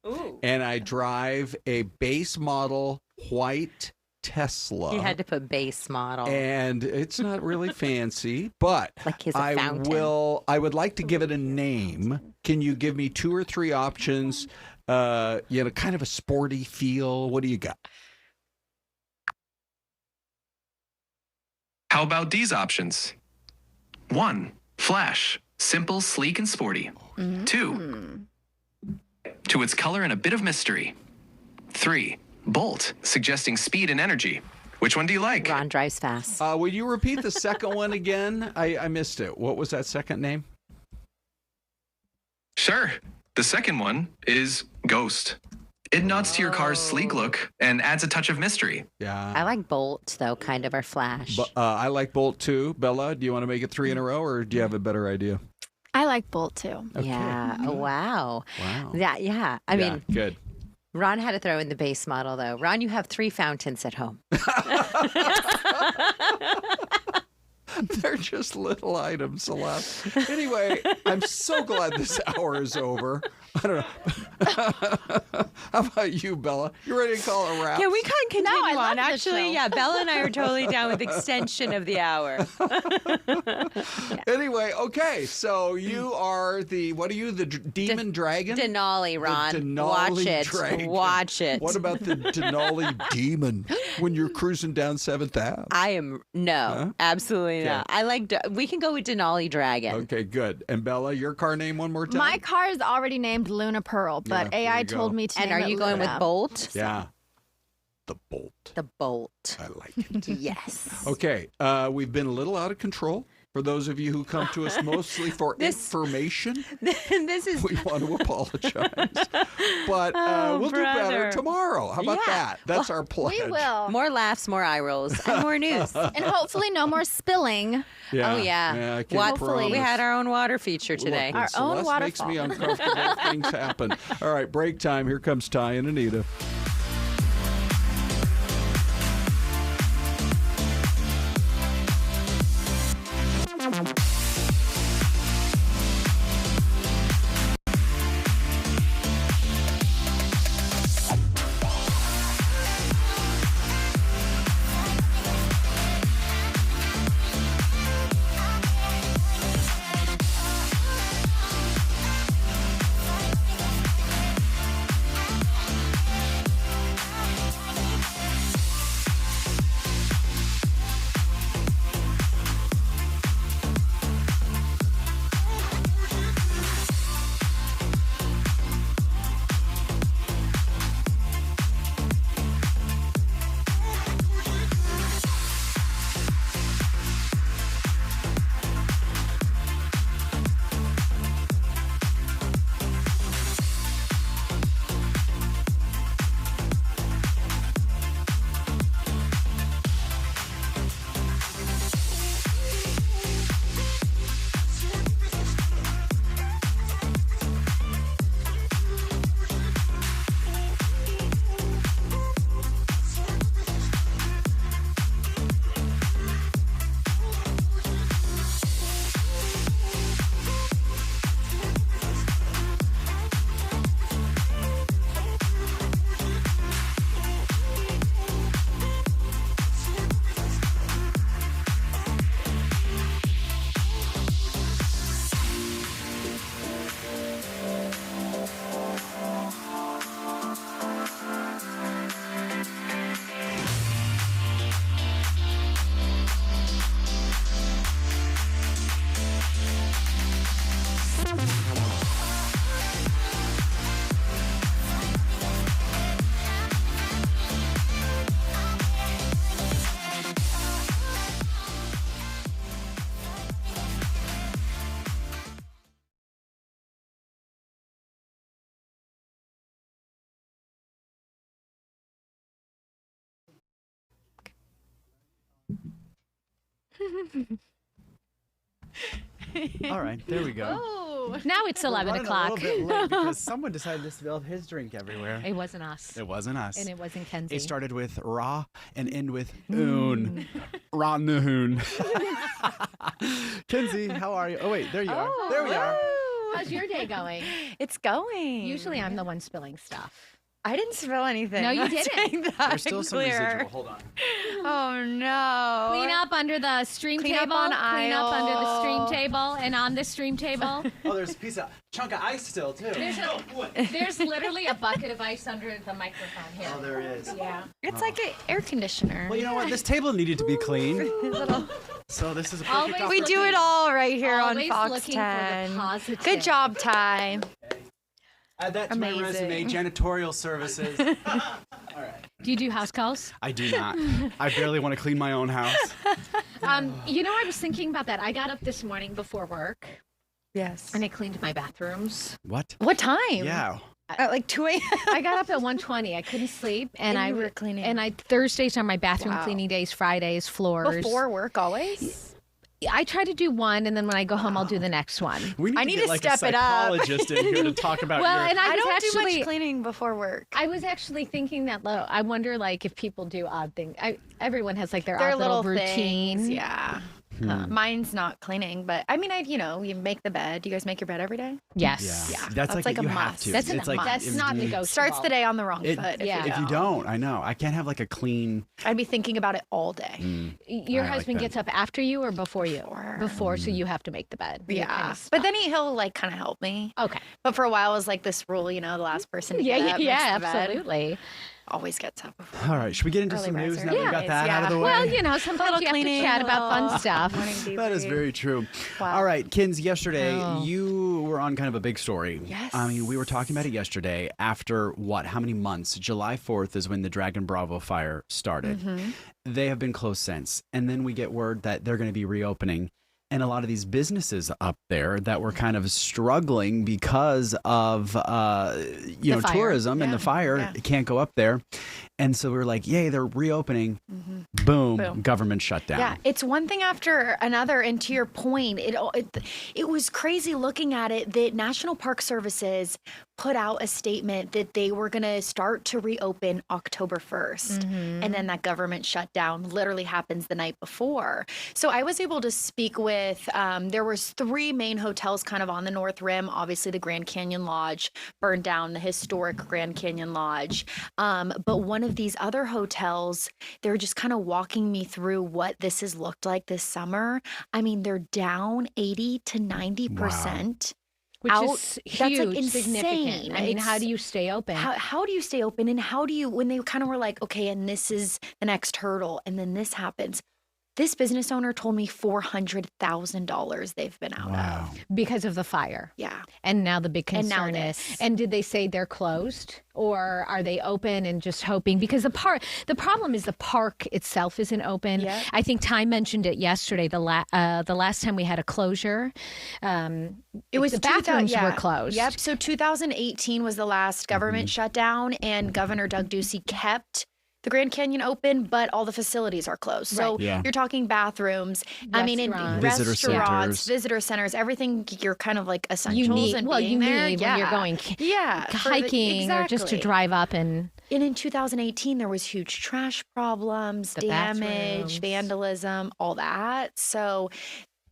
and I drive a base model white Tesla. You had to put base model. And it's not really fancy, but like his I fountain. I would like to give it a name. Can you give me 2 or 3 options? Kind of a sporty feel. What do you got? How about these options? 1, flash, simple, sleek, and sporty. 2, to its color and a bit of mystery. 3, bolt, suggesting speed and energy. Which one do you like? Ron drives fast. Will you repeat the second one again? I missed it. What was that second name? Sure. The second one is Ghost. It nods to your car's sleek look and adds a touch of mystery. Yeah. I like Bolt, though, kind of, or Flash. I like Bolt, too. Bella, do you want to make it 3 in a row, or do you have a better idea? I like Bolt, too. Okay. Yeah. Oh, wow. Wow. Yeah. I mean, good. Ron had to throw in the base model, though. Ron, you have 3 fountains at home. They're just little items, Celeste. Anyway, I'm so glad this hour is over. I don't know. How about you, Bella? You ready to call a wrap? Can we continue No, I on? love this Actually, show. yeah, Bella and I are totally down with extension of the hour. Anyway, okay, so you are the demon dragon? Denali, Ron. The Denali dragon. Watch it. What about the Denali demon when you're cruising down 7th Ave? Absolutely not. Okay. I like, we can go with Denali Dragon. Okay, good. And Bella, your car name one more time? My car is already named Luna Pearl, but Yeah, there AI you go. told me to And name are it you going Luna. with Bolt? Yeah. The Bolt. The Bolt. I like it. Yes. Okay, we've been a little out of control. For those of you who come to us mostly for information, This is. we want to apologize. But we'll do better tomorrow. How about that? That's our pledge. We will. More laughs, more eye rolls, and more news. And hopefully no more spilling. Yeah. Oh, yeah. I can't Hopefully. We had our own water feature today. Look, Our own Celeste makes me uncomfortable if things happen. All right, break time. Here comes Ty and Anita. All right, there we go. Oh, now it's 11 We're o'clock. a little bit late because someone decided to spill his drink everywhere. It wasn't us. It wasn't us. And it wasn't Kenzie. It started with Ra and end with Hoon. Ra and the Hoon. Kenzie, how are you? Oh, wait, there you are. There we are. How's your day going? It's going. Usually I'm the one spilling stuff. I didn't spill anything. No, you Let's didn't. make that There's still some clear. residual. Hold on. Oh, no. Clean up under the stream Clean table. up on Clean up under the aisle. stream table and on the stream table. Oh, there's a piece of chunk of ice still, too. There's literally a bucket of ice under the microphone here. Oh, there is. Yeah. It's like an air conditioner. Well, you know what? This table needed to be clean. So this is a perfect We do it all right here on Always Fox looking 10. for the positive. Good job, Ty. Add that to my resume, janitorial services. All right. Do you do house calls? I do not. I barely want to clean my own house. You know, I was thinking about that. I got up this morning before work. Yes. And I cleaned my bathrooms. What? What time? Yeah. At like 2 a.m. I got up at 1:20. I couldn't sleep, and And I you were cleaning. And Thursdays are my bathroom Wow. cleaning days. Fridays, floors. Before work, always? I try to do one, and then when I go home, I'll do the next one. We need I to need get to like step a it up. psychologist in here to talk about Well, your... and I was don't do actually much cleaning before work. I was actually thinking that low. I wonder, like, if people do odd things. Everyone has like their Their odd little little routine. things, yeah. Mine's not cleaning, but I mean, you make the bed. Do you guys make your bed every day? Yes. Yeah. That's like a you have must. to. That's It's a like must. That's not negotiable. Starts the day on the wrong It- foot. Yeah. If you don't, I know. I can't have like a clean... I'd be thinking about it all day. Your I like husband that. gets up after you or before you? Before. So you have to make the bed. You're Yeah. kinda stuck. But then he'll like kind of help me. Okay. But for a while, it was like this rule, the last person to get up, yeah, makes the bed. absolutely. Always gets up before. All right, should we get into Early some news riser. now that we got that out of the way? Well, sometimes Little you have cleaning, to chat about fun little stuff. morning That is debrief. very true. Wow. All right, Kins, yesterday Oh. you were on kind of a big story. Yes. I mean, we were talking about it yesterday after how many months? July 4th is when the Dragon Bravo fire started. They have been closed since. And then we get word that they're going to be reopening. And a lot of these businesses up there that were kind of struggling because of, fire. tourism and the fire can't go up there. And so we were like, yay, they're reopening. Boom, government shutdown. Yeah, it's one thing after another. And to your point, it was crazy looking at it that National Park Services put out a statement that they were going to start to reopen October 1st. And then that government shutdown literally happens the night before. So I was able to speak with, there was 3 main hotels kind of on the North Rim. Obviously, the Grand Canyon Lodge burned down, the historic Grand Canyon Lodge. But one of these other hotels, they were just kind of walking me through what this has looked like this summer. I mean, they're down 80 to 90%. Which Out. is huge, That's like insane. significant. I mean, how It's- do you stay open? How do you stay open? And how do you, when they kind of were like, okay, and this is the next hurdle, and then this happens. This business owner told me $400,000 they've been out of. Because of the fire. Yeah. And now the big And now concern is, this. and did they say they're closed or are they open and just hoping? Because the problem is the park itself isn't open. Yep. I think Ty mentioned it yesterday. The last time we had a closure, It was the bathrooms 2000 were closed. Yep. So 2018 was the last government shutdown, and Governor Doug Ducey kept the Grand Canyon open, but all the facilities are closed. So Right. Yeah. you're talking bathrooms. I mean, in Restaurants. Visitor restaurants, centers. visitor centers, everything. You're kind of like essentials You need, and well, being you there. need yeah. when you're going for the- hiking or just to exactly. drive up and. And in 2018, there was huge trash problems, The damage, bathrooms. vandalism, all that. So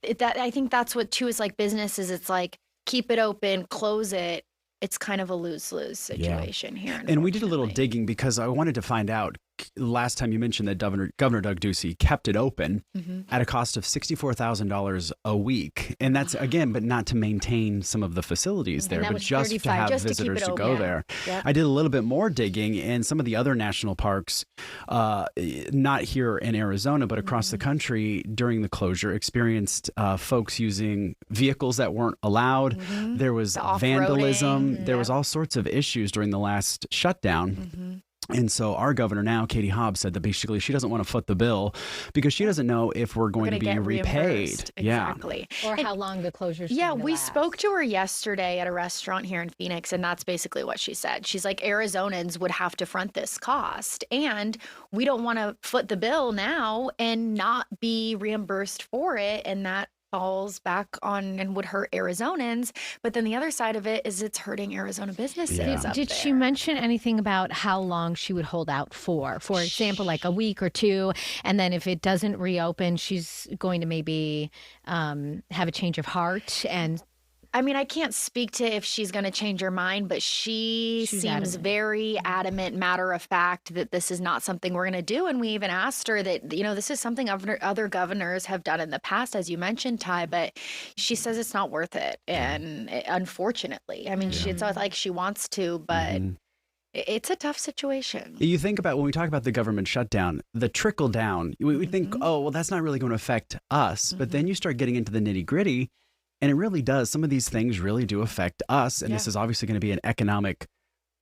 I think that's what too is like businesses. It's like keep it open, close it. It's kind of a lose-lose situation here. And we did a little unfortunately. digging because I wanted to find out. Last time you mentioned that Governor Doug Ducey kept it open at a cost of $64,000 a week. And that's, again, but not to maintain some of the facilities there, that but was just to 35 have just to keep visitors it to open. go Yeah. there. Yep. I did a little bit more digging, and some of the other national parks, not here in Arizona, but across the country during the closure, experienced folks using vehicles that weren't allowed. There was The off-roading. vandalism. There Yeah. was all sorts of issues during the last shutdown. And so our governor now, Katie Hobbs, said that basically she doesn't want to foot the bill because she doesn't know if we're going to be repaid. Exactly. Yeah. Or how long the closures. Yeah, we spoke to her yesterday at a restaurant here in Phoenix, and that's basically what she said. She's like, Arizonans would have to front this cost, and we don't want to foot the bill now and not be reimbursed for it, and that falls back on and would hurt Arizonans. But then the other side of it is it's hurting Arizona businesses. Did she mention anything about how long she would hold out for? For example, like a week or two, and then if it doesn't reopen, she's going to maybe have a change of heart. And I mean, I can't speak to if she's going to change her mind, but she seems adamant. very adamant, matter of fact, that this is not something we're going to do. And we even asked her that, this is something other governors have done in the past, as you mentioned, Ty, but she says it's not worth it. And unfortunately, I mean, it's not like she wants to, but it's a tough situation. You think about when we talk about the government shutdown, the trickle down, we think, oh, well, that's not really going to affect us. But then you start getting into the nitty gritty. And it really does. Some of these things really do affect us. And this is obviously going to be an economic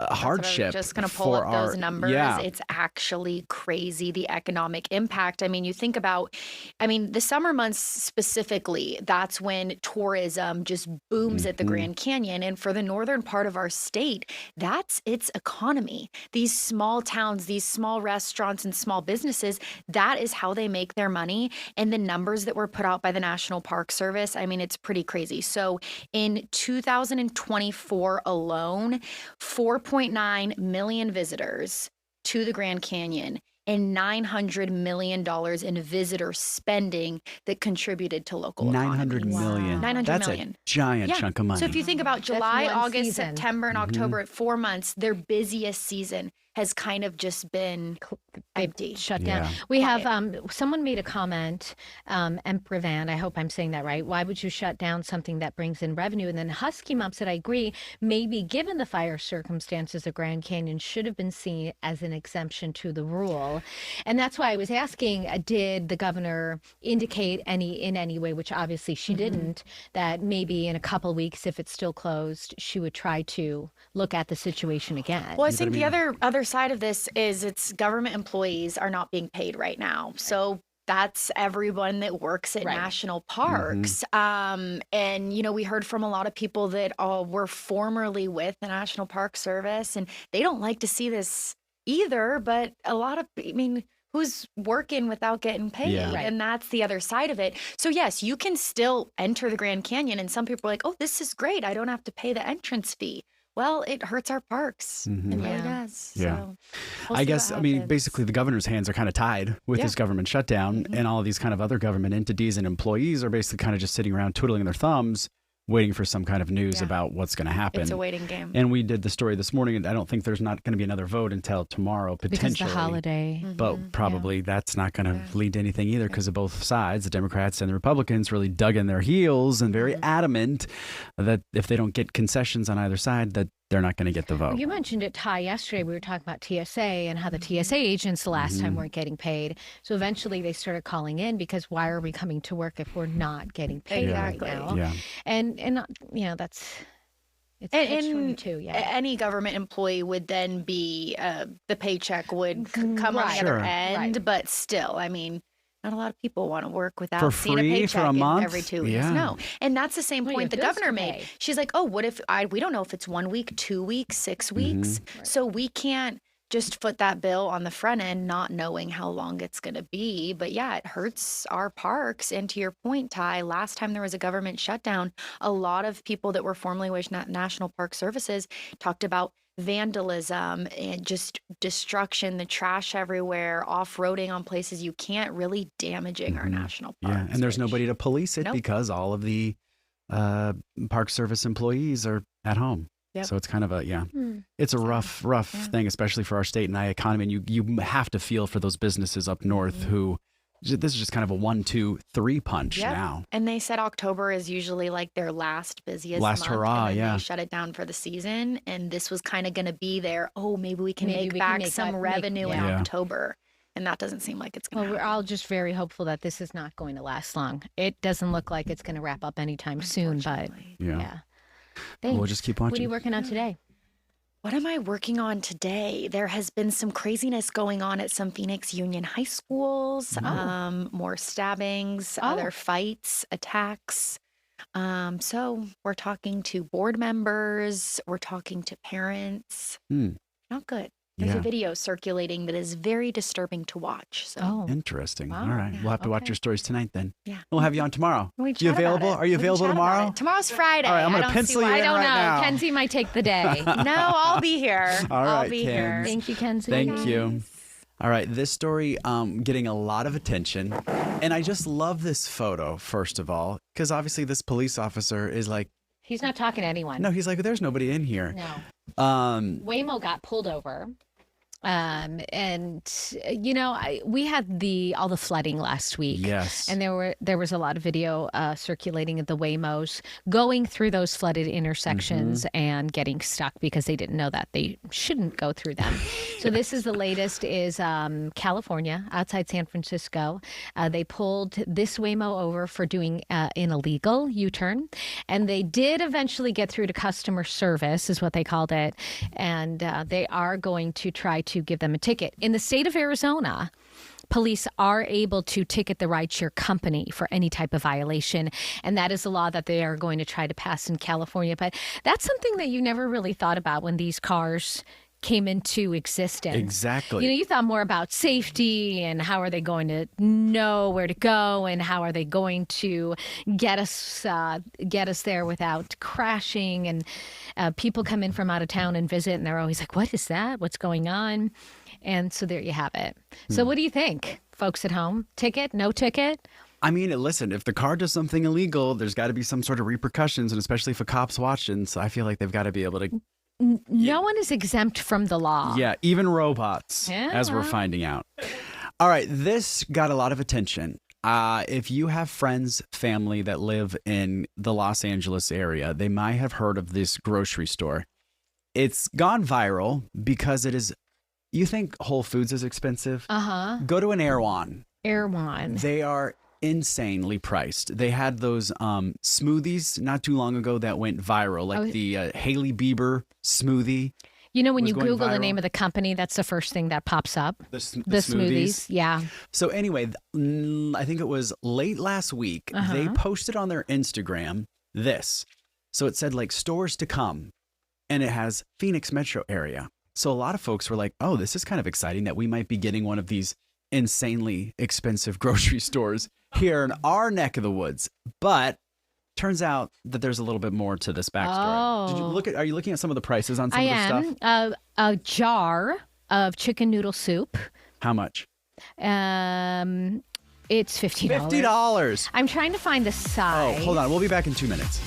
hardship. Just going to pull up those numbers. Yeah. It's actually crazy, the economic impact. I mean, you think about, the summer months specifically, that's when tourism just booms at the Grand Canyon. And for the northern part of our state, that's its economy. These small towns, these small restaurants and small businesses, that is how they make their money. And the numbers that were put out by the National Park Service, it's pretty crazy. So in 2024 alone, 4.9 million visitors to the Grand Canyon and $900 million in visitor spending that contributed to local economies. $900 million. That's a giant chunk of money. So if you think about July, August, season. September, and October at 4 months, their busiest season has kind of just been empty. Shut down. We have someone made a comment, Emprevan, I hope I'm saying that right. Why would you shut down something that brings in revenue? And then Husky Mom said, I agree. Maybe given the fire circumstances, the Grand Canyon should have been seen as an exemption to the rule. And that's why I was asking, did the governor indicate in any way, which obviously she didn't, that maybe in a couple weeks, if it's still closed, she would try to look at the situation again? Well, I think the other side of this is it's government employees are not being paid right now. So that's everyone that works at national parks. And, we heard from a lot of people that were formerly with the National Park Service, and they don't like to see this either. But a lot of, who's working without getting paid? Yeah. And that's the other side of it. So yes, you can still enter the Grand Canyon, and some people are like, oh, this is great. I don't have to pay the entrance fee. Well, it hurts our parks. It really does. Yeah. So we'll I see guess, what happens. basically the governor's hands are kind of tied with this government shutdown, and all of these kind of other government entities and employees are basically kind of just sitting around twiddling their thumbs, waiting for some kind of news about what's going to happen. It's a waiting game. And we did the story this morning, and I don't think there's not going to be another vote until tomorrow, potentially. Because the holiday. But probably that's not going to lead to anything either, because of both sides, the Democrats and the Republicans, really dug in their heels and very adamant that if they don't get concessions on either side, that they're not going to get the vote. You mentioned it, Ty, yesterday. We were talking about TSA and how the TSA agents the last time weren't getting paid. So eventually they started calling in because why are we coming to work if we're not getting paid right now? Yeah. And that's... It's catch-22, any government employee would then be the paycheck would come on the other end, but still, not a lot of people want to work without seeing a paycheck for a month? every 2 weeks. No. And that's the same point the governor made. pay. She's like, oh, what if we don't know if it's 1 week, 2 weeks, 6 weeks. So we can't just foot that bill on the front end, not knowing how long it's going to be. But yeah, it hurts our parks. And to your point, Ty, last time there was a government shutdown, a lot of people that were formerly with National Park Services talked about vandalism and just destruction, the trash everywhere, off-roading on places you can't, really damaging our national parks. Yeah, and there's nobody to police it because all of the Park Service employees are at home. Yep. So it's kind of it's a rough thing, especially for our state and economy. And you have to feel for those businesses up north who, this is just kind of a 1, 2, 3 punch now. And they said October is usually like their busiest last month, hurrah, and then they shut it down for the season. And this was kind of going to be their, maybe we can make back some revenue in October. And that doesn't seem like it's going to happen. We're all just very hopeful that this is not going to last long. It doesn't look like it's going to wrap up anytime soon, but yeah. We'll just keep watching. What are you working on today? What am I working on today? There has been some craziness going on at some Phoenix Union high schools, more stabbings, other fights, attacks. So we're talking to board members, we're talking to parents. Not good. There's a video circulating that is very disturbing to watch. So Interesting. Wow. All right. We'll have to watch your stories tonight then. Yeah. We'll have you on tomorrow. We You chat about available? it. Are you We can available chat about tomorrow? it. Tomorrow's Friday. All right, I'm I gonna don't pencil see you why- in I don't right know. now. Kenzie might take the day. No, I'll be here. All right, I'll be here. Kenz. Thank you, Kenzie. Thank you. All right, this story getting a lot of attention. And I just love this photo, first of all, because obviously this police officer is like, He's not talking to anyone. no, he's like, there's nobody in here. No. Waymo got pulled over. And we had all the flooding last week. Yes. And there was a lot of video circulating of the Waymos going through those flooded intersections and getting stuck because they didn't know that they shouldn't go through them. So this is the latest is California, outside San Francisco. They pulled this Waymo over for doing an illegal U-turn. And they did eventually get through to customer service, is what they called it. And they are going to try to give them a ticket. In the state of Arizona, police are able to ticket the rideshare company for any type of violation. And that is a law that they are going to try to pass in California. But that's something that you never really thought about when these cars came into existence. Exactly. You thought more about safety and how are they going to know where to go and how are they going to get us there without crashing. And people come in from out of town and visit and they're always like, what is that? What's going on? And so there you have it. So what do you think, folks at home? Ticket? No ticket? I mean, listen, if the car does something illegal, there's got to be some sort of repercussions, and especially if a cop's watching. So I feel like they've got to be able to. No one is exempt from the law. Yeah, even robots, Yeah, as we're well. finding out. All right, this got a lot of attention. If you have friends, family that live in the Los Angeles area, they might have heard of this grocery store. It's gone viral because it is. You think Whole Foods is expensive? Uh-huh. Go to an Erewhon. Erewhon. They are insanely priced. They had those smoothies not too long ago that went viral, like the Hailey Bieber smoothie. You know, when was you going Google the viral. name of the company, that's the first thing that pops up. The smoothies. Yeah. So anyway, I think it was late last week, they posted on their Instagram this. So it said like stores to come, and it has Phoenix metro area. So a lot of folks were like, oh, this is kind of exciting that we might be getting one of these insanely expensive grocery stores here in our neck of the woods. But turns out that there's a little bit more to this backstory. Did you are you looking at some of the prices on some of the stuff? I am. A jar of chicken noodle soup. How much? It's $50. $50. I'm trying to find the size. Oh, hold on. We'll be back in 2 minutes.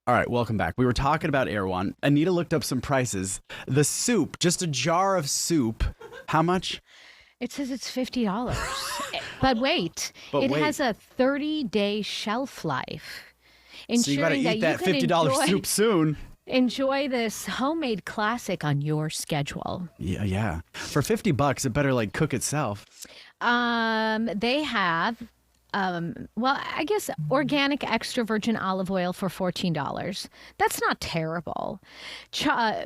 All right, welcome back. We were talking about Erewhon. Anita looked up some prices. The soup, just a jar of soup. How much? It says it's $50. But wait, has a 30-day shelf life. So you got to eat that $50 soup soon. Enjoy this homemade classic on your schedule. Yeah. For $50, it better like cook itself. They have, I guess organic extra virgin olive oil for $14. That's not terrible.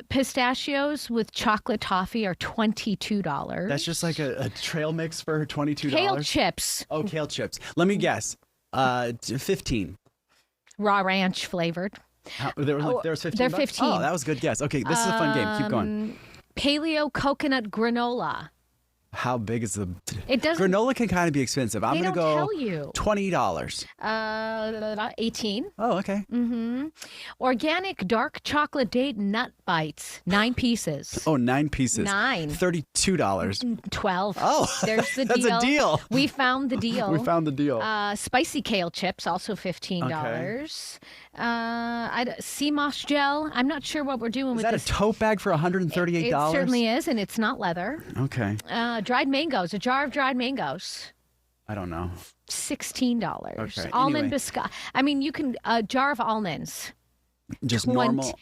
Pistachios with chocolate toffee are $22. That's just like a trail mix for $22. Kale chips. Oh, kale chips. Let me guess. 15. Raw ranch flavored. There's 15. They're bucks? 15. Oh, that was a good guess. Okay, this is a fun game. Keep going. Paleo coconut granola. How big is the granola? Can kind of be expensive. I'm going to go tell you. $20. 18. Oh, okay. Mm-hmm. Organic dark chocolate date nut bites, 9 pieces. Oh, 9 pieces. 9. $32. 12. Oh, there's the that's deal. a deal. We found the deal. We found the deal. Spicy kale chips, also $15. Okay. Sea moss gel. I'm not sure what we're doing with this. Is that a tote bag for $138? It certainly is, and it's not leather. Okay. Dried mangoes, a jar of dried mangoes. I don't know. $16. Okay. Almond anyway. biscuit. I mean, you can a jar of almonds. Just normal.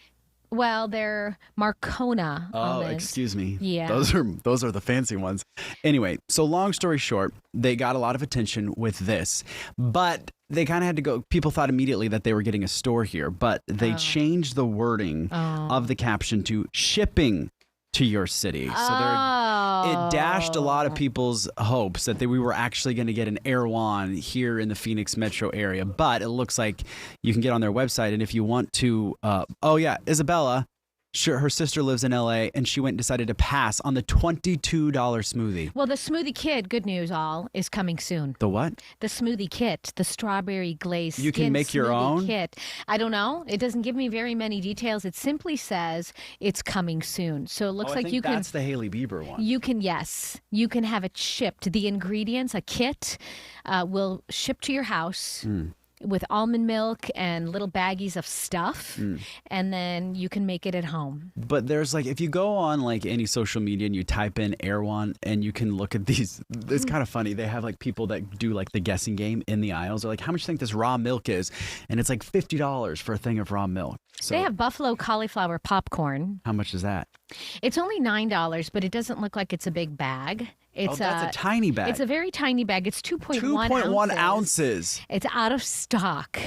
Well, they're Marcona almonds. Excuse me. Yeah. Those are the fancy ones. Anyway, so long story short, they got a lot of attention with this, but they kind of had to go. People thought immediately that they were getting a store here, but they changed the wording of the caption to shipping to your city. So it dashed a lot of people's hopes that we were actually going to get an Erewhon here in the Phoenix metro area. But it looks like you can get on their website, and if you want to, Isabella, sure, her sister lives in LA, and she went and decided to pass on the $22 smoothie. Well, the smoothie kit, good news all, is coming soon. The what? The smoothie kit, the strawberry glazed You can make your own kit. I don't know. It doesn't give me very many details. It simply says it's coming soon. So it looks like you can. That's the Hailey Bieber one. You can have it shipped. The ingredients, a kit, will ship to your house. With almond milk and little baggies of stuff, and then you can make it at home. But there's if you go on any social media and you type in Erewhon and you can look at these, it's kind of funny. They have people that do the guessing game in the aisles. They're how much do you think this raw milk is? And it's $50 for a thing of raw milk. So they have buffalo cauliflower popcorn. How much is that? It's only $9, but it doesn't look like it's a big bag. That's a tiny bag. It's a very tiny bag. It's 2.1 ounces. It's out of stock.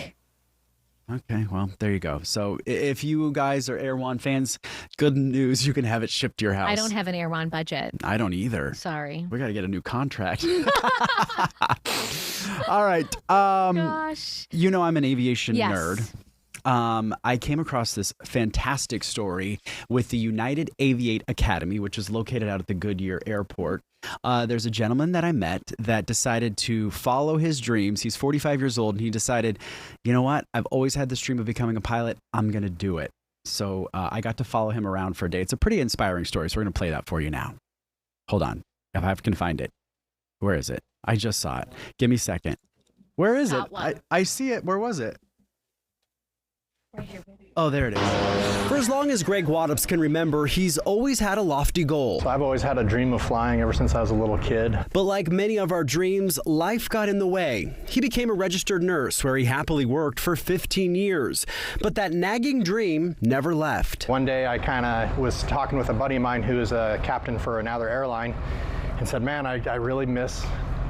Okay, well, there you go. So if you guys are Erewhon fans, good news, you can have it shipped to your house. I don't have an Erewhon budget. I don't either. Sorry. We got to get a new contract. All right. Gosh. You know I'm an aviation yes. nerd. I came across this fantastic story with the United Aviate Academy, which is located out at the Goodyear Airport. There's a gentleman that I met that decided to follow his dreams. He's 45 years old, and he decided, you know what? I've always had this dream of becoming a pilot. I'm going to do it. So I got to follow him around for a day. It's a pretty inspiring story, so we're going to play that for you now. Hold on. If I can find it. Where is it? I just saw it. Give me a second. Where is it? I see it. Where was it? Right here, baby. Oh, there it is. For as long as Greg Waddups can remember, he's always had a lofty goal. So I've always had a dream of flying ever since I was a little kid. But like many of our dreams, life got in the way. He became a registered nurse where he happily worked for 15 years. But that nagging dream never left. One day I kind of was talking with a buddy of mine who is a captain for another airline and said, man, I really miss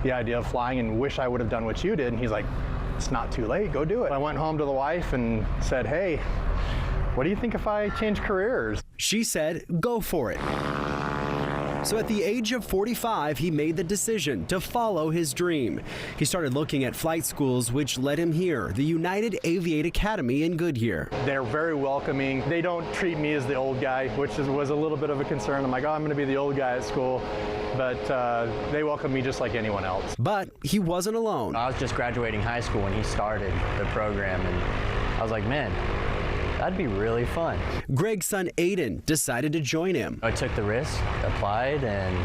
the idea of flying and wish I would have done what you did. And he's like, it's not too late, go do it. I went home to the wife and said, hey, what do you think if I change careers? She said, go for it. So at the age of 45, he made the decision to follow his dream. He started looking at flight schools, which led him here, the United Aviate Academy in Goodyear. They're very welcoming. They don't treat me as the old guy, which was a little bit of a concern. I'm like, oh, I'm going to be the old guy at school. But they welcome me just like anyone else. But he wasn't alone. I was just graduating high school when he started the program, and I was like, man, that'd be really fun. Greg's son Aiden decided to join him. I took the risk, applied, and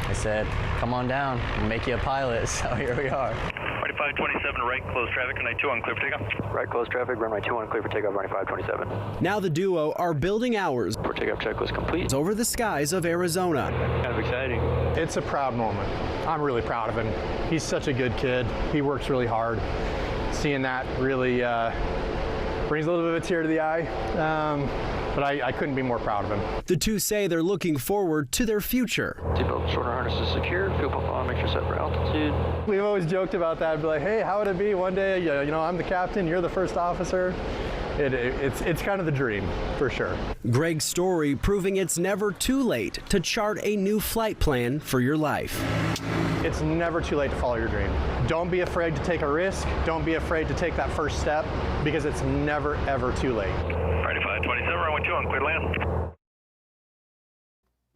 I said, come on down, we'll make you a pilot. So here we are. 2527, right, close traffic, runway 2 on clear for takeoff. Right, close traffic, runway 2 on clear for takeoff, runway 527. Now the duo are building hours for takeoff checklist complete over the skies of Arizona. Kind of exciting. It's a proud moment. I'm really proud of him. He's such a good kid. He works really hard. Seeing that really brings a little bit of a tear to the eye. But I couldn't be more proud of him. The two say they're looking forward to their future. Seatbelt shoulder harness is secure. Fuel pump on. Make sure set for altitude. We've always joked about that. Be like, hey, how would it be one day? You know, I'm the captain. You're the first officer. It's kind of the dream, for sure. Greg's story proving it's never too late to chart a new flight plan for your life. It's never too late to follow your dream. Don't be afraid to take a risk. Don't be afraid to take that first step, because it's never, ever too late. 2527, runway 2 on clear land.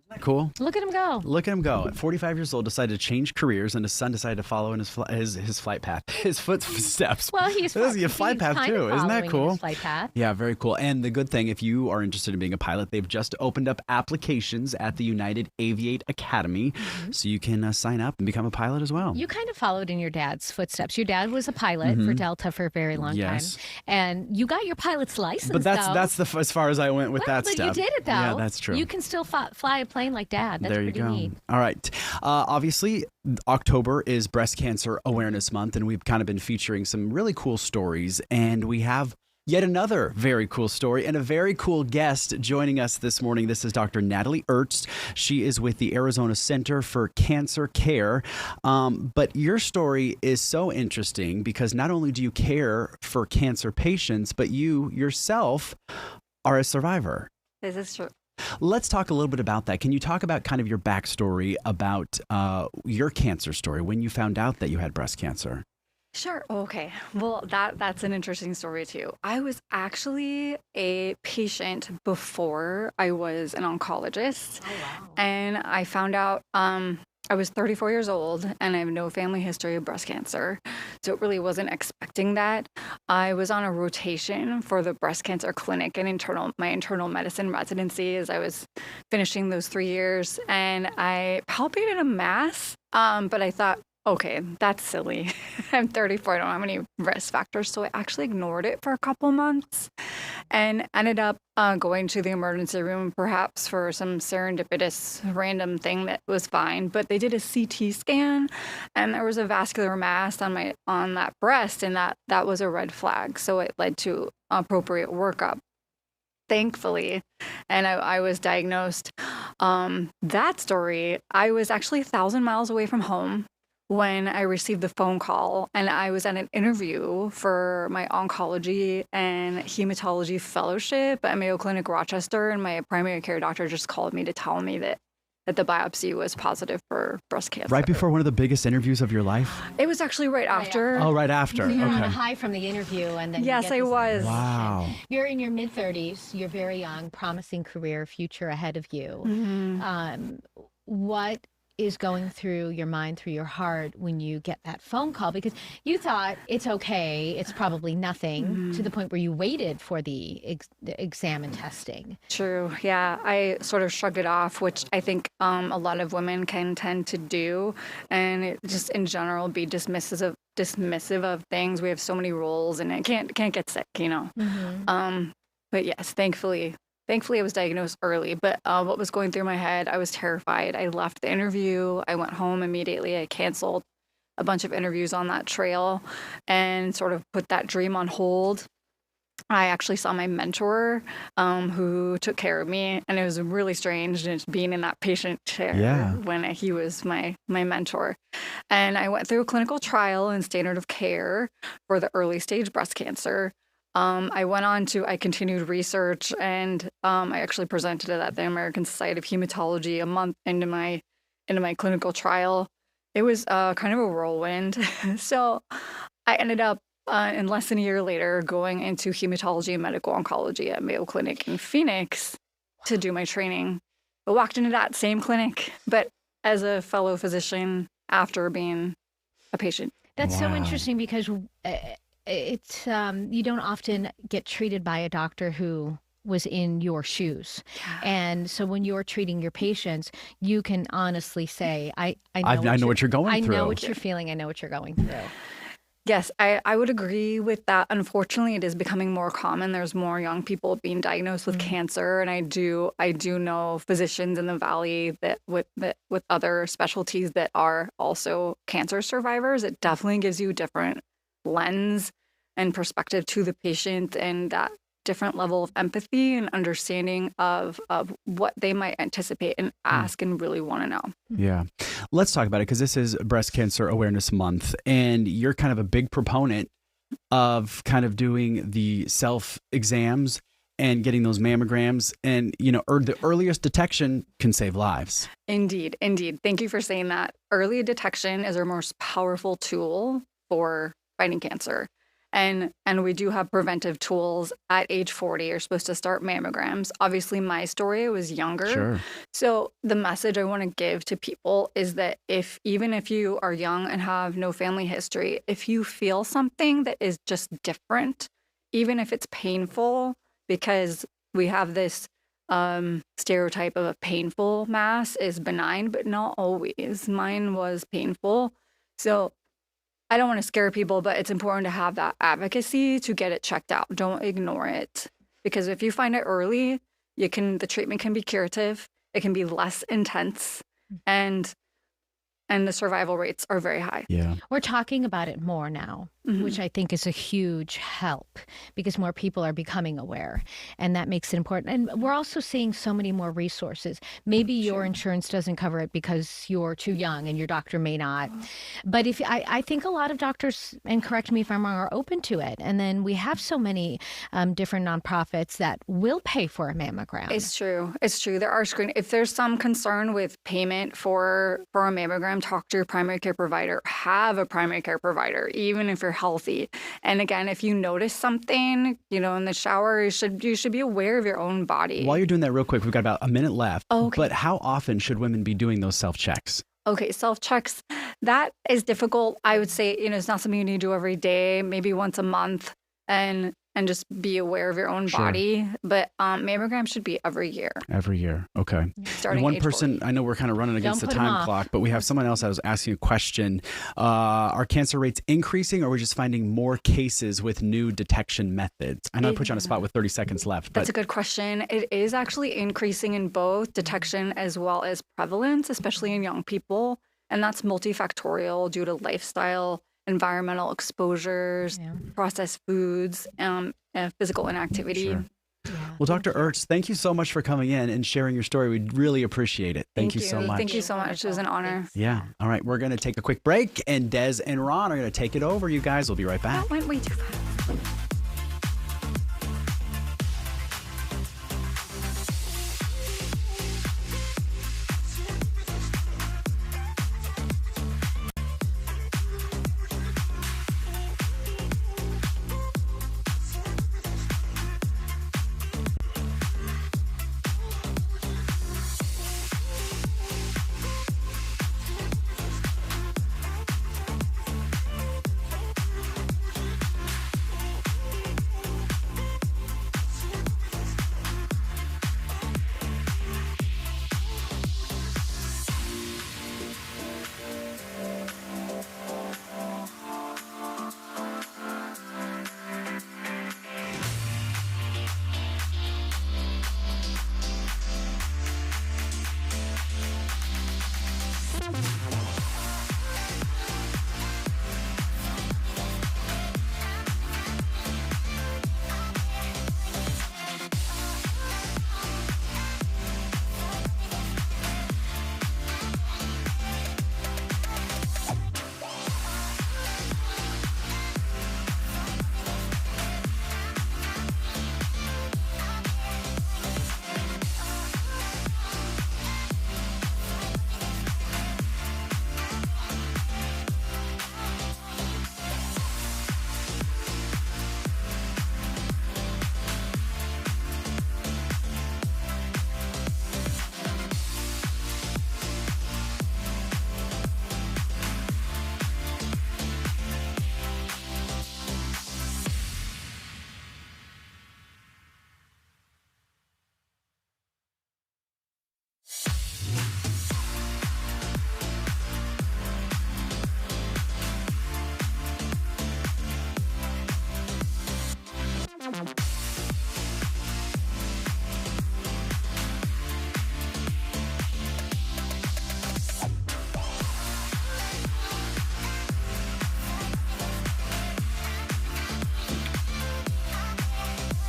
Isn't that cool? Look at him go. Look at him go. At 45 years old, decided to change careers, and his son decided to follow in his flight path, his footsteps. Well, he's a flight path too. Isn't that cool? His flight path. Yeah, very cool. And the good thing, if you are interested in being a pilot, they've just opened up applications at the United Aviate Academy, so you can sign up and become a pilot as well. You kind of followed in your dad's footsteps. Your dad was a pilot for Delta for a very long time, and you got your pilot's license. But that's as far as I went with that but stuff. You did it though. Yeah, that's true. You can still fly a plane like Dad. That's there you pretty go. neat. All right. Obviously, October is Breast Cancer Awareness Month, and we've kind of been featuring some really cool stories. And we have yet another very cool story and a very cool guest joining us this morning. This is Dr. Natalie Ertz. She is with the Arizona Center for Cancer Care. But your story is so interesting because not only do you care for cancer patients, but you yourself are a survivor. This is true. Let's talk a little bit about that. Can you talk about kind of your backstory about your cancer story, when you found out that you had breast cancer? Sure. Okay. Well, that's an interesting story too. I was actually a patient before I was an oncologist. Oh, wow. And I found out I was 34 years old and I have no family history of breast cancer. So it really wasn't expecting that. I was on a rotation for the breast cancer clinic and my internal medicine residency as I was finishing those 3 years. And I palpated a mass, but I thought, okay, that's silly. I'm 34, I don't have any risk factors. So I actually ignored it for a couple months and ended up going to the emergency room, perhaps for some serendipitous random thing that was fine. But they did a CT scan and there was a vascular mass on that breast, and that was a red flag. So it led to appropriate workup, thankfully. And I was diagnosed. That story, I was actually 1,000 miles away from home when I received the phone call, and I was at an interview for my oncology and hematology fellowship at Mayo Clinic Rochester, and my primary care doctor just called me to tell me that the biopsy was positive for breast cancer. Right before one of the biggest interviews of your life? It was actually right after. Oh, right after. You're on a Okay. high from the interview, and then Yes, I was. Wow. You're in your mid-30s. You're very young, promising career, future ahead of you. What is going through your mind, through your heart when you get that phone call? Because you thought it's okay, it's probably nothing, to the point where you waited for the exam and testing. True. Yeah. I sort of shrugged it off, which I think a lot of women can tend to do. And it just in general be dismissive of things. We have so many roles and it can't get sick, you know. But yes, thankfully I was diagnosed early, but what was going through my head, I was terrified. I left the interview. I went home immediately. I canceled a bunch of interviews on that trail and sort of put that dream on hold. I actually saw my mentor who took care of me, and it was really strange just being in that patient chair when he was my mentor. And I went through a clinical trial and standard of care for the early stage breast cancer. I continued research, and I actually presented it at the American Society of Hematology a month into my clinical trial. It was kind of a whirlwind. So I ended up in less than a year later going into hematology and medical oncology at Mayo Clinic in Phoenix to do my training. I walked into that same clinic, but as a fellow physician after being a patient. That's so interesting because it's you don't often get treated by a doctor who was in your shoes. And so when you're treating your patients, you can honestly say, I know what you're going through. I know what you're feeling. I know what you're going through. Yes, I would agree with that. Unfortunately, it is becoming more common. There's more young people being diagnosed with cancer, and I do know physicians in the Valley that with other specialties that are also cancer survivors. It definitely gives you a different lens and perspective to the patient, and that different level of empathy and understanding of what they might anticipate and ask and really want to know. Yeah. Let's talk about it, because this is Breast Cancer Awareness Month, and you're kind of a big proponent of kind of doing the self exams and getting those mammograms, and the earliest detection can save lives. Indeed. Thank you for saying that. Early detection is our most powerful tool for fighting cancer. And we do have preventive tools at age 40. You're supposed to start mammograms. Obviously, my story was younger. Sure. So the message I want to give to people is that even if you are young and have no family history, if you feel something that is just different, even if it's painful, because we have this stereotype of a painful mass is benign, but not always. Mine was painful. So I don't want to scare people, but it's important to have that advocacy to get it checked out. Don't ignore it, because if you find it early, the treatment can be curative. It can be less intense, and the survival rates are very high. Yeah. We're talking about it more now, which I think is a huge help, because more people are becoming aware, and that makes it important. And we're also seeing so many more resources. Maybe your insurance doesn't cover it because you're too young and your doctor may not. But I think a lot of doctors, and correct me if I'm wrong, are open to it. And then we have so many different nonprofits that will pay for a mammogram. It's true. There are if there's some concern with payment for a mammogram, talk to your primary care provider. Have a primary care provider, even if you're healthy. And again, if you notice something, in the shower, you should be aware of your own body. While you're doing that, real quick, we've got about a minute left. Okay. But how often should women be doing those self-checks? Okay, self-checks, that is difficult. I would say, it's not something you need to do every day, maybe once a month, and just be aware of your own body. But mammogram should be every year. Every year. Okay. Starting and one age person, 40. I know we're kind of running against Don't the put 'em time off. clock, but we have someone else that was asking a question. Are cancer rates increasing, or are we just finding more cases with new detection methods? I know I put you on a spot with 30 seconds left. That's but a good question. It is actually increasing in both detection as well as prevalence, especially in young people. And that's multifactorial due to lifestyle, environmental exposures, processed foods, and physical inactivity. Sure. Well, Dr. Ertz, thank you so much for coming in and sharing your story. We really appreciate it. Thank you so much. Thank you so much. It was an honor. Yeah. All right. We're going to take a quick break, and Des and Ron are going to take it over. You guys will be right back. That went way too fast.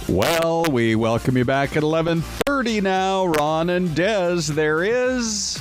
Well, we welcome you back at 11:30 now. Ron and Des, there is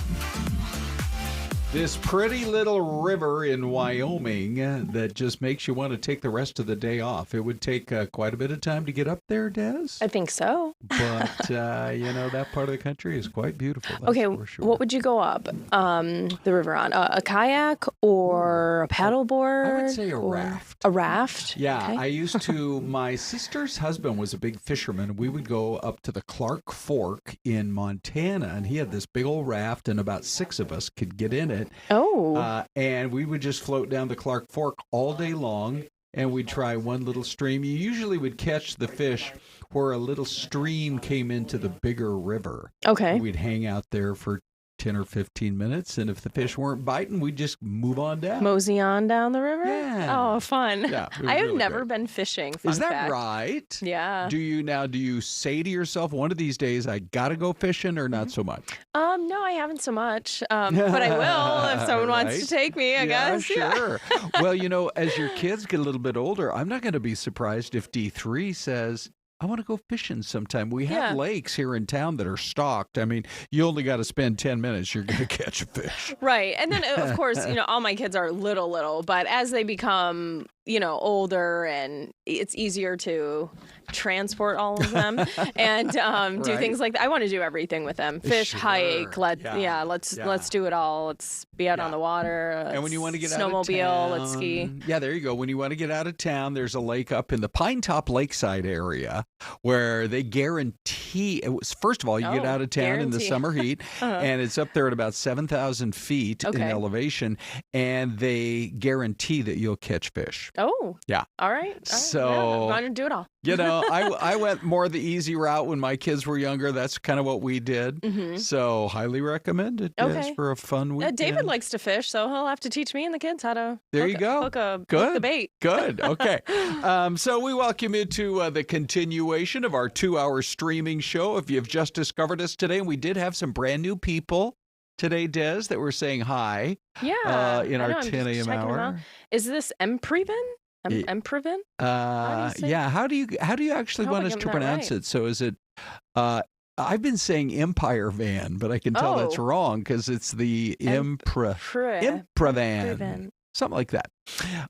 this pretty little river in Wyoming that just makes you want to take the rest of the day off. It would take quite a bit of time to get up there, Des. I think so. But, that part of the country is quite beautiful. That's Okay, for sure. what would you go up the river on? A kayak or a paddleboard? I would say a raft. A raft? Yeah, Okay. I used to, my sister's husband was a big fisherman. We would go up to the Clark Fork in Montana, and he had this big old raft, and about 6 of us could get in it. Oh. And we would just float down the Clark Fork all day long, and we'd try one little stream. You usually would catch the fish where a little stream came into the bigger river. Okay. And we'd hang out there for 10 or 15 minutes, and if the fish weren't biting, we'd just move on down. Mosey on down the river? Yeah. Oh, fun. Yeah, it was I have really never great. been fishing. Fun Is that fact. right? Yeah. Do you say to yourself, one of these days I gotta go fishing, or not so much? No, I haven't so much. But I will if someone wants to Right? take me, I guess. Sure. Well, as your kids get a little bit older, I'm not going to be surprised if D3 says, I want to go fishing sometime. We have lakes here in town that are stocked. I mean, you only got to spend 10 minutes. You're going to catch a fish. Right. And then, of course, all my kids are little, but as they become, older and it's easier to transport all of them and do Right. things like that. I want to do everything with them. Fish, Sure. hike, let's Yeah. do it all. Let's be out on the water. And when you want to get out of snowmobile, town, let's ski. Yeah, there you go. When you want to get out of town, there's a lake up in the Pine Top Lakeside area where they guarantee. First of all, you get out of town in the guarantee. summer heat, Uh-huh. and it's up there at about 7,000 feet in Okay. elevation, and they guarantee that you'll catch fish. Oh. Yeah. All right. So- I'm going to do it all. I went more the easy route when my kids were younger. That's kind of what we did. Mhm. So highly recommend it. Okay. Yes, for a fun weekend. David likes to fish, so he'll have to teach me and the kids how to There you go. hook the Good. bait. Good. Okay. So we welcome you to the continuation of our 2-hour streaming show. If you've just discovered us today, and we did have some brand new people today, Des, that were saying hi. Yeah. In I our know, I'm 10 just a.m. checking 'em out. hour. Is this Empreven? Empreven? Yeah. How do you actually How am I want us getting to that pronounce right? it? So is it? I've been saying Empire Van, but I can tell that's Oh. wrong because it's the Impravan. Empreven. Something like that.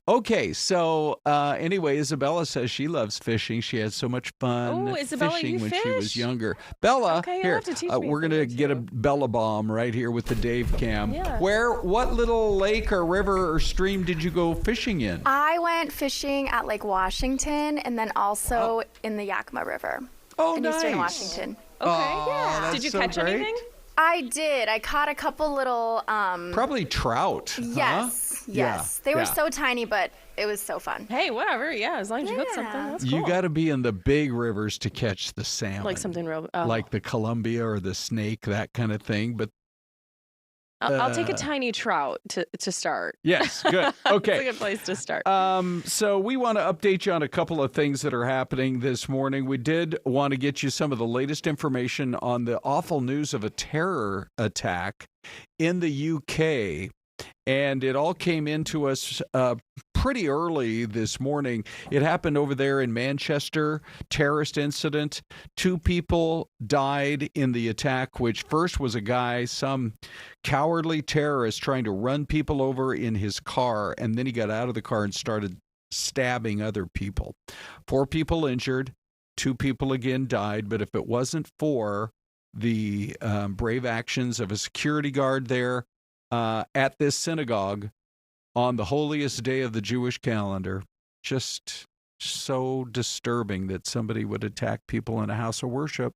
Okay, so anyway, Isabella says she loves fishing. She had so much fun Oh, Isabella, fishing you when she was fish? younger. Bella, Okay, you'll here, have to teach me we're a going to thing or get a Bella bomb right here with the Dave Cam. Yeah. What little lake or river or stream did you go fishing in? I went fishing at Lake Washington and then also in the Yakima River in Eastern Washington. Okay. that's Did you so catch great. anything? I did. I caught a couple little Probably trout. huh? Yes. Yeah, They were yeah. so tiny, but it was so fun. Hey, whatever. Yeah, as long as you hook something, that's cool. You got to be in the big rivers to catch the salmon. Like something real. Like the Columbia or the Snake, that kind of thing. But I'll take a tiny trout to start. yes, good. Okay. It's a good place to start. So we want to update you on a couple of things that are happening this morning. We did want to get you some of the latest information on the awful news of a terror attack in the UK. And it all came into us pretty early this morning. It happened over there in Manchester, terrorist incident. 2 people died in the attack, which first was a guy, some cowardly terrorist trying to run people over in his car. And then he got out of the car and started stabbing other people. 4 people injured. 2 people again died. But if it wasn't for the brave actions of a security guard there, at this synagogue on the holiest day of the Jewish calendar, just so disturbing that somebody would attack people in a house of worship.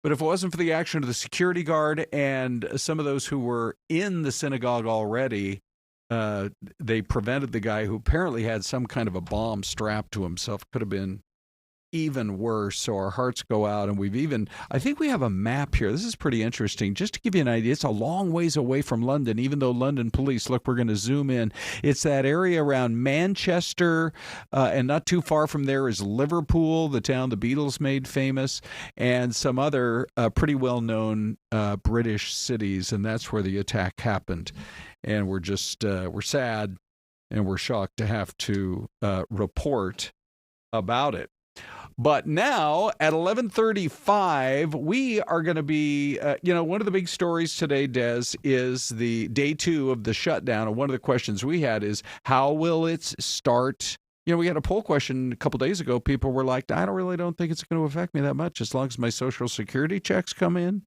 But if it wasn't for the action of the security guard and some of those who were in the synagogue already, they prevented the guy who apparently had some kind of a bomb strapped to himself. Could have been even worse. So our hearts go out, and I think we have a map here. This is pretty interesting. Just to give you an idea, it's a long ways away from London, even though London police, look, we're going to zoom in. It's that area around Manchester, and not too far from there is Liverpool, the town the Beatles made famous, and some other pretty well-known British cities, and that's where the attack happened. And we're sad, and we're shocked to have to report about it. But now at 11:35, we are going to be, one of the big stories today, Des, is the day 2 of the shutdown. And one of the questions we had is, how will it start? We had a poll question a couple days ago. People were like, I don't think it's going to affect me that much. As long as my Social Security checks come in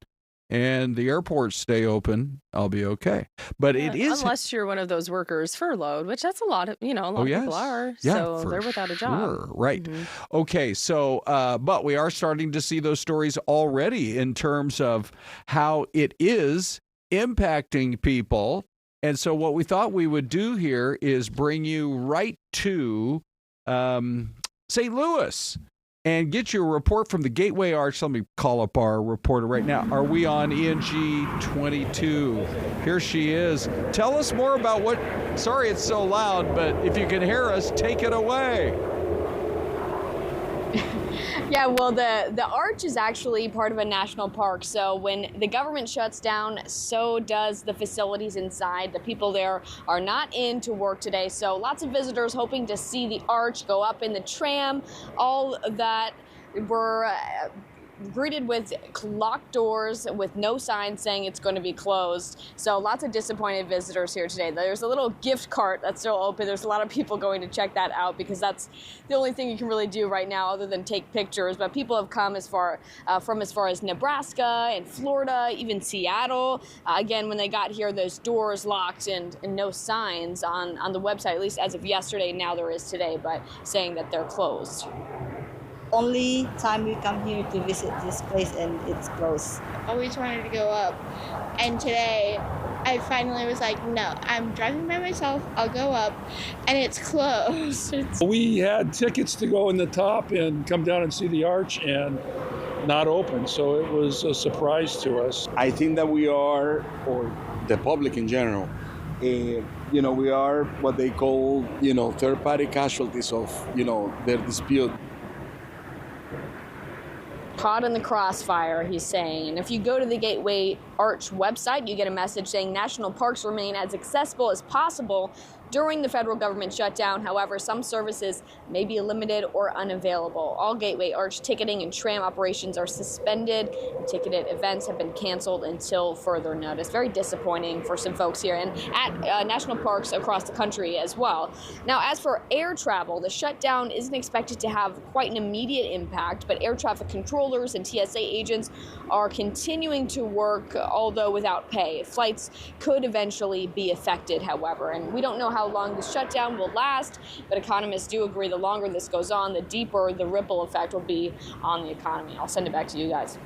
and the airports stay open, I'll be okay. But it is... Unless you're one of those workers furloughed, which that's a lot of, a lot of people are. Yeah, so they're without a job. Right. Okay. So, but we are starting to see those stories already in terms of how it is impacting people. And so what we thought we would do here is bring you right to St. Louis and get you a report from the Gateway Arch. Let me call up our reporter right now. Are we on ENG 22? Here she is. Tell us more about what... Sorry it's so loud, but if you can hear us, take it away. Yeah, well, the Arch is actually part of a national park. So when the government shuts down, so does the facilities inside. The people there are not in to work today. So lots of visitors hoping to see the Arch, go up in the tram. All that were greeted with locked doors with no sign saying it's going to be closed. So lots of disappointed visitors here today. There's a little gift cart that's still open. There's a lot of people going to check that out because that's the only thing you can really do right now other than take pictures. But people have come from as far as Nebraska and Florida, even Seattle. Again, when they got here, those doors locked and no signs on the website, at least as of yesterday. Now there is today, but saying that they're closed. Only time we come here to visit this place and it's closed. Always wanted to go up, and today I finally was like, no, I'm driving by myself, I'll go up, and it's closed. We had tickets to go in the top and come down and see the Arch, and not open, so it was a surprise to us. I think that we are, or the public in general, we are what they call, third-party casualties of, their dispute. Caught in the crossfire, he's saying. And if you go to the Gateway Arch website, you get a message saying national parks remain as accessible as possible during the federal government shutdown. However, some services may be limited or unavailable. All Gateway Arch ticketing and tram operations are suspended, and ticketed events have been canceled until further notice. Very disappointing for some folks here and at national parks across the country as well. Now, as for air travel, the shutdown isn't expected to have quite an immediate impact, but air traffic controllers and TSA agents are continuing to work, although without pay. Flights could eventually be affected, however, and we don't know how long the shutdown will last, but economists do agree the longer this goes on, the deeper the ripple effect will be on the economy. I'll send it back to you guys.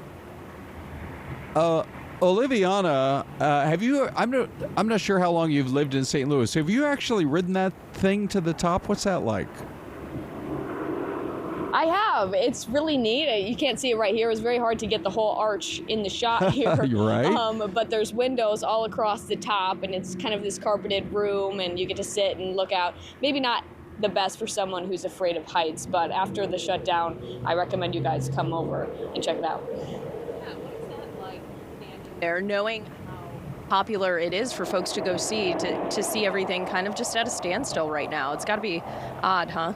Olivianna, have you? I'm not sure how long you've lived in St. Louis. Have you actually ridden that thing to the top? What's that like? I have. It's really neat. You can't see it right here. It was very hard to get the whole arch in the shot here. You're right. But there's windows all across the top, and it's kind of this carpeted room, and you get to sit and look out. Maybe not the best for someone who's afraid of heights, but after the shutdown, I recommend you guys come over and check it out. There, knowing how popular it is for folks to go see, to see everything kind of just at a standstill right now. It's got to be odd, huh?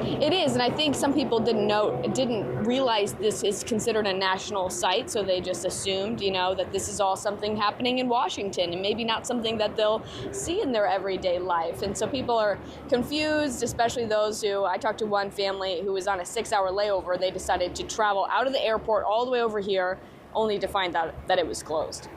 It is, and I think some people didn't realize this is considered a national site, so they just assumed, that this is all something happening in Washington and maybe not something that they'll see in their everyday life. And so people are confused, especially those who, I talked to one family who was on a 6-hour layover. They decided to travel out of the airport all the way over here only to find out that it was closed.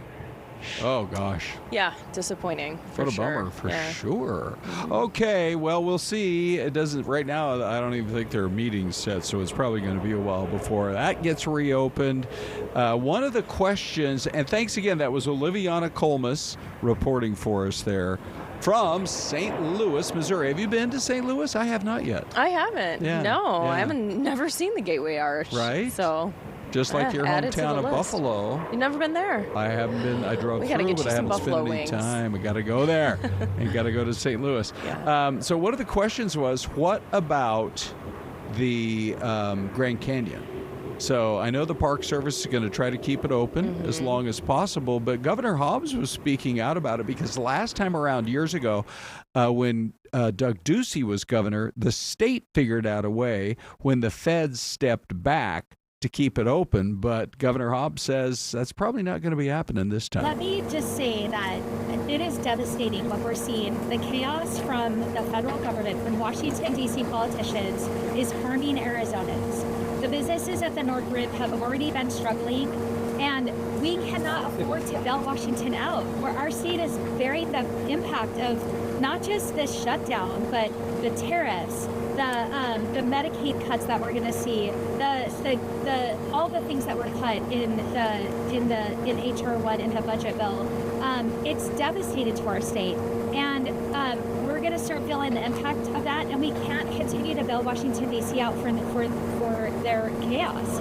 Oh, gosh. Yeah, disappointing. What a bummer, for sure. Okay, well, we'll see. It doesn't, right now, I don't even think there are meetings set, so it's probably going to be a while before that gets reopened. One of the questions, and thanks again, that was Olivianna Calmes reporting for us there from St. Louis, Missouri. Have you been to St. Louis? I have not yet. I haven't. Yeah, No, yeah. I haven't never seen the Gateway Arch. Right? So... Just like your hometown of Buffalo. You've never been there? I haven't been. I drove We gotta through, get but you I some haven't spent buffalo any wings. time. I got to go there. And got to go to St. Louis. Yeah. So one of the questions was, what about the Grand Canyon? So I know the Park Service is going to try to keep it open as long as possible, but Governor Hobbs was speaking out about it because last time around, years ago, when Doug Ducey was governor, the state figured out a way when the feds stepped back to keep it open, but Governor Hobbs says that's probably not going to be happening this time. Let me just say that it is devastating what we're seeing. The chaos from the federal government, from Washington, D.C. politicians, is harming Arizonans. The businesses at the North Rib have already been struggling, and we cannot afford to bail Washington out, where our state is bearing the impact of not just this shutdown, but the tariffs, the Medicaid cuts that we're going to see, the all the things that were cut in HR 1 in the budget bill. It's devastating to our state, and we're going to start feeling the impact of that. And we can't continue to bail Washington D.C. out for their chaos.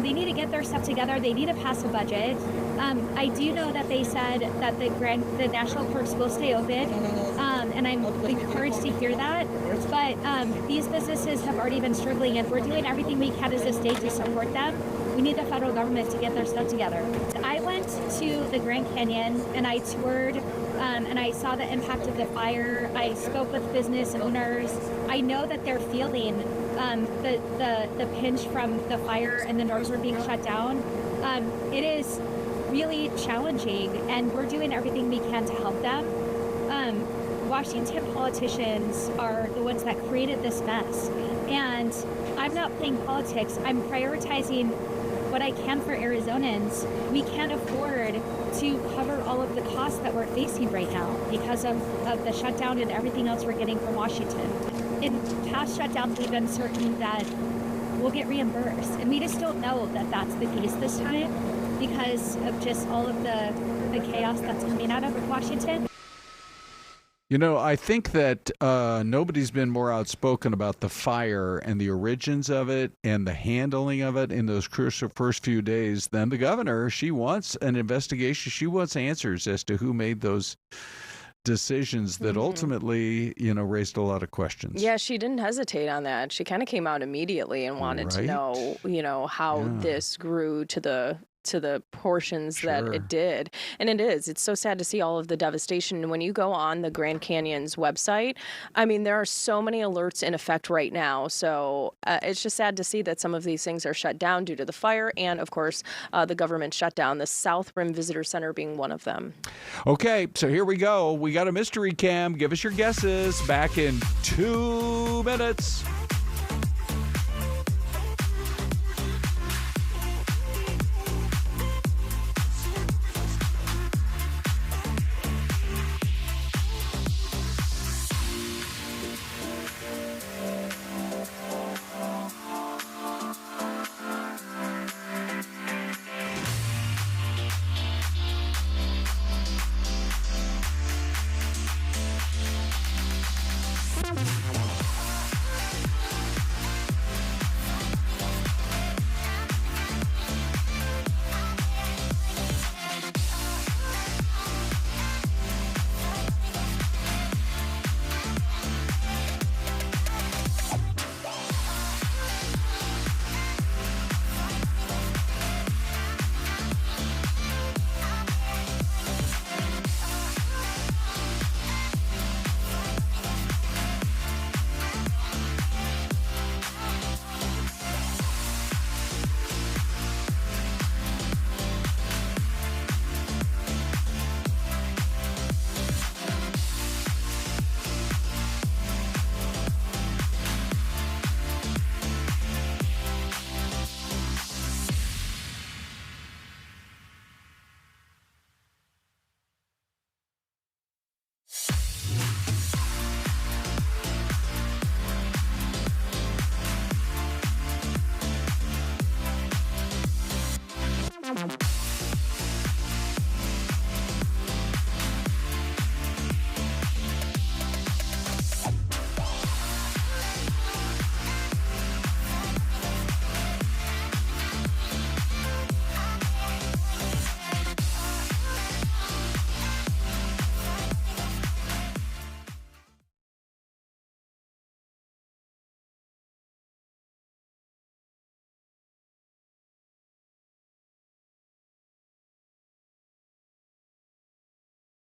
They need to get their stuff together. They need to pass a budget. I do know that they said that the national parks will stay open, and I'm encouraged to hear that. But these businesses have already been struggling, and we're doing everything we can as a state to support them. We need the federal government to get their stuff together. I went to the Grand Canyon, and I toured, and I saw the impact of the fire. I spoke with business owners. I know that they're feeling the pinch from the fire and the doors were being shut down. It is really challenging, and we're doing everything we can to help them. Washington politicians are the ones that created this mess, and I'm not playing politics. I'm prioritizing what I can for Arizonans. We can't afford to cover all of the costs that we're facing right now because of the shutdown and everything else we're getting from Washington. In past shutdowns, we've been certain that we'll get reimbursed, and we just don't know that that's the case this time because of just all of the chaos that's coming out of Washington. You know, I think that nobody's been more outspoken about the fire and the origins of it and the handling of it in those crucial first few days than the governor. She wants an investigation. She wants answers as to who made those decisions that ultimately, raised a lot of questions. Yeah, she didn't hesitate on that. She kind of came out immediately and wanted to know, how this grew to the portions that it did. And it's so sad to see all of the devastation. When you go on the Grand Canyon's website, I mean, there are so many alerts in effect right now. So it's just sad to see that some of these things are shut down due to the fire and, of course, the government shutdown, the South Rim Visitor Center being one of them. Okay, so here we go. We got a mystery cam. Give us your guesses. Back in 2 minutes.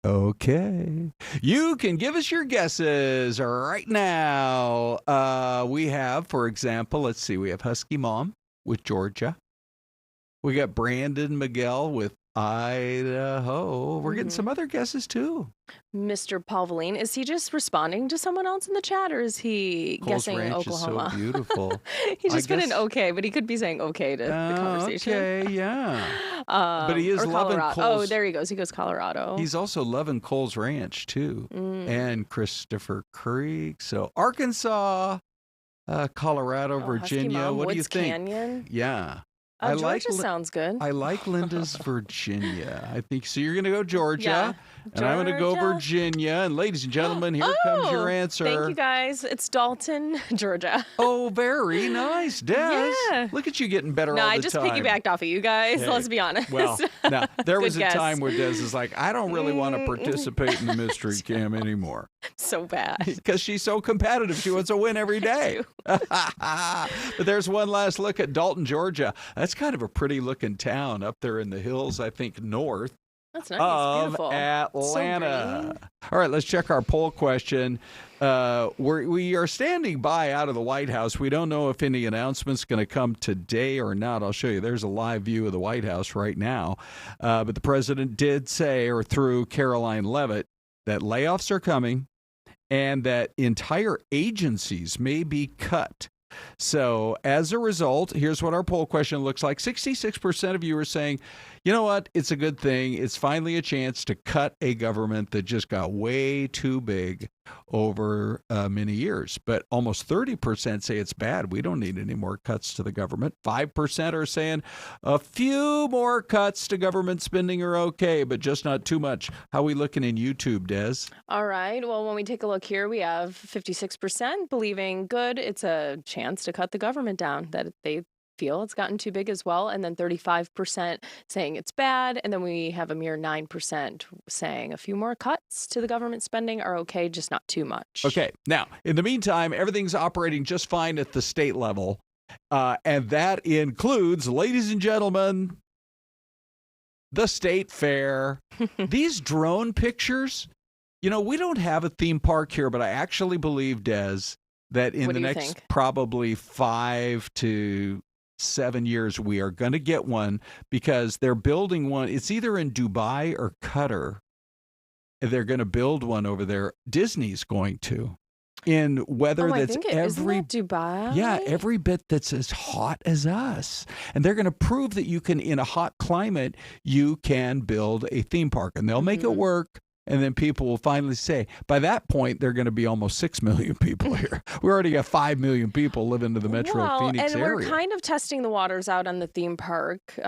Okay. You can give us your guesses right now. We have, for example, let's see, we have Husky Mom with Georgia. We got Brandon Miguel with Idaho. We're getting some other guesses, too. Mr. Palvaline, is he just responding to someone else in the chat, or is he Coles guessing Ranch Oklahoma? Is so beautiful. He just put in okay, but he could be saying okay to the conversation. Okay, yeah. But he is or loving Colorado. Coles. Oh, there he goes. He goes Colorado. He's also loving Coles Ranch, too. And Christopher Creek. So Arkansas, Colorado, Virginia. Husky Mom, what do you Woods think? Canyon. Yeah. Georgia sounds good. I like Linda's Virginia. I think so. You're going to go Georgia, and I'm going to go Virginia. And ladies and gentlemen, here comes your answer. Thank you, guys. It's Dalton, Georgia. Oh, very nice, Des. Yeah. Look at you getting better all the time. I just piggybacked off of you guys. Hey, Let's be honest. Well, now there was a guess. time where Des is like, I don't really want to participate in the mystery cam anymore. So bad. Because she's so competitive. She wants to win every day. But there's one last look at Dalton, Georgia. That's kind of a pretty looking town up there in the hills, I think, north. That's nice. Of Beautiful. Atlanta. So All right, let's check our poll question. We are standing by out of the White House. We don't know if any announcement's going to come today or not. I'll show you. There's a live view of the White House right now. But the president did say, or through Caroline Leavitt, that layoffs are coming and that entire agencies may be cut. So as a result, here's what our poll question looks like. 66% of you are saying, you know what? It's a good thing. It's finally a chance to cut a government that just got way too big over many years. But almost 30% say it's bad. We don't need any more cuts to the government. 5% are saying a few more cuts to government spending are okay, but just not too much. How are we looking in YouTube, Des? All right. Well, when we take a look here, we have 56% believing good. It's a chance to cut the government down, that they feel it's gotten too big as well. And then 35% saying it's bad. And then we have a mere 9% saying a few more cuts to the government spending are okay, just not too much. Okay. Now, in the meantime, everything's operating just fine at the state level. And that includes, ladies and gentlemen, the state fair. These drone pictures, you know, we don't have a theme park here, but I actually believe, Des, that in the next probably 5 to 7 years, we are going to get one because they're building one. It's either in Dubai or Qatar. They're going to build one over there. Disney's going to. In weather that's every Dubai. Yeah, every bit that's as hot as us. And they're going to prove that you can, in a hot climate, you can build a theme park. And they'll make it work. And then people will finally say, by that point, there are going to be almost 6 million people here. We already got 5 million people living in the metro Phoenix and area. we're kind of testing the waters out on the theme park thing.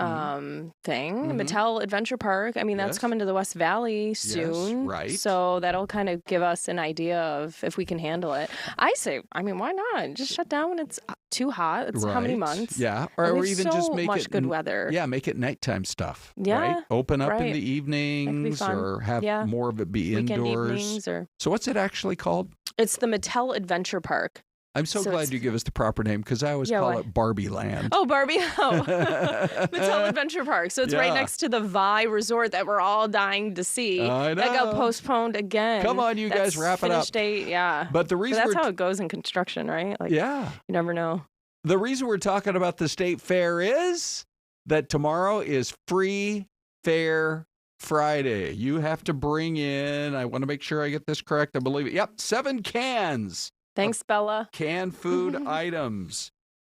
Mattel Adventure Park. I mean, that's coming to the West Valley soon. Yes, right. So that'll kind of give us an idea of if we can handle it. I say, I mean, why not? Just shut down when it's too hot. It's how many months? Yeah. Or even just make much it good weather. Yeah, make it nighttime stuff. Yeah. Right? Open up in right. the evenings or have more of it be Weekend indoors. evenings or... So what's it actually called? It's the Mattel Adventure Park. I'm so glad you give us the proper name because I always call it Barbie Land. Oh, Barbie. Oh. Mattel Adventure Park. So it's right next to the Vi Resort that we're all dying to see. I know. That got postponed again. Come on, you guys, wrap it up. Date, yeah. But the reason that's how it goes in construction, right? Like, yeah. You never know. The reason we're talking about the state fair is that tomorrow is Free Fair Friday. You have to bring in, I want to make sure I get this correct, I believe it. Yep, 7 cans. Thanks, Bella. Canned food items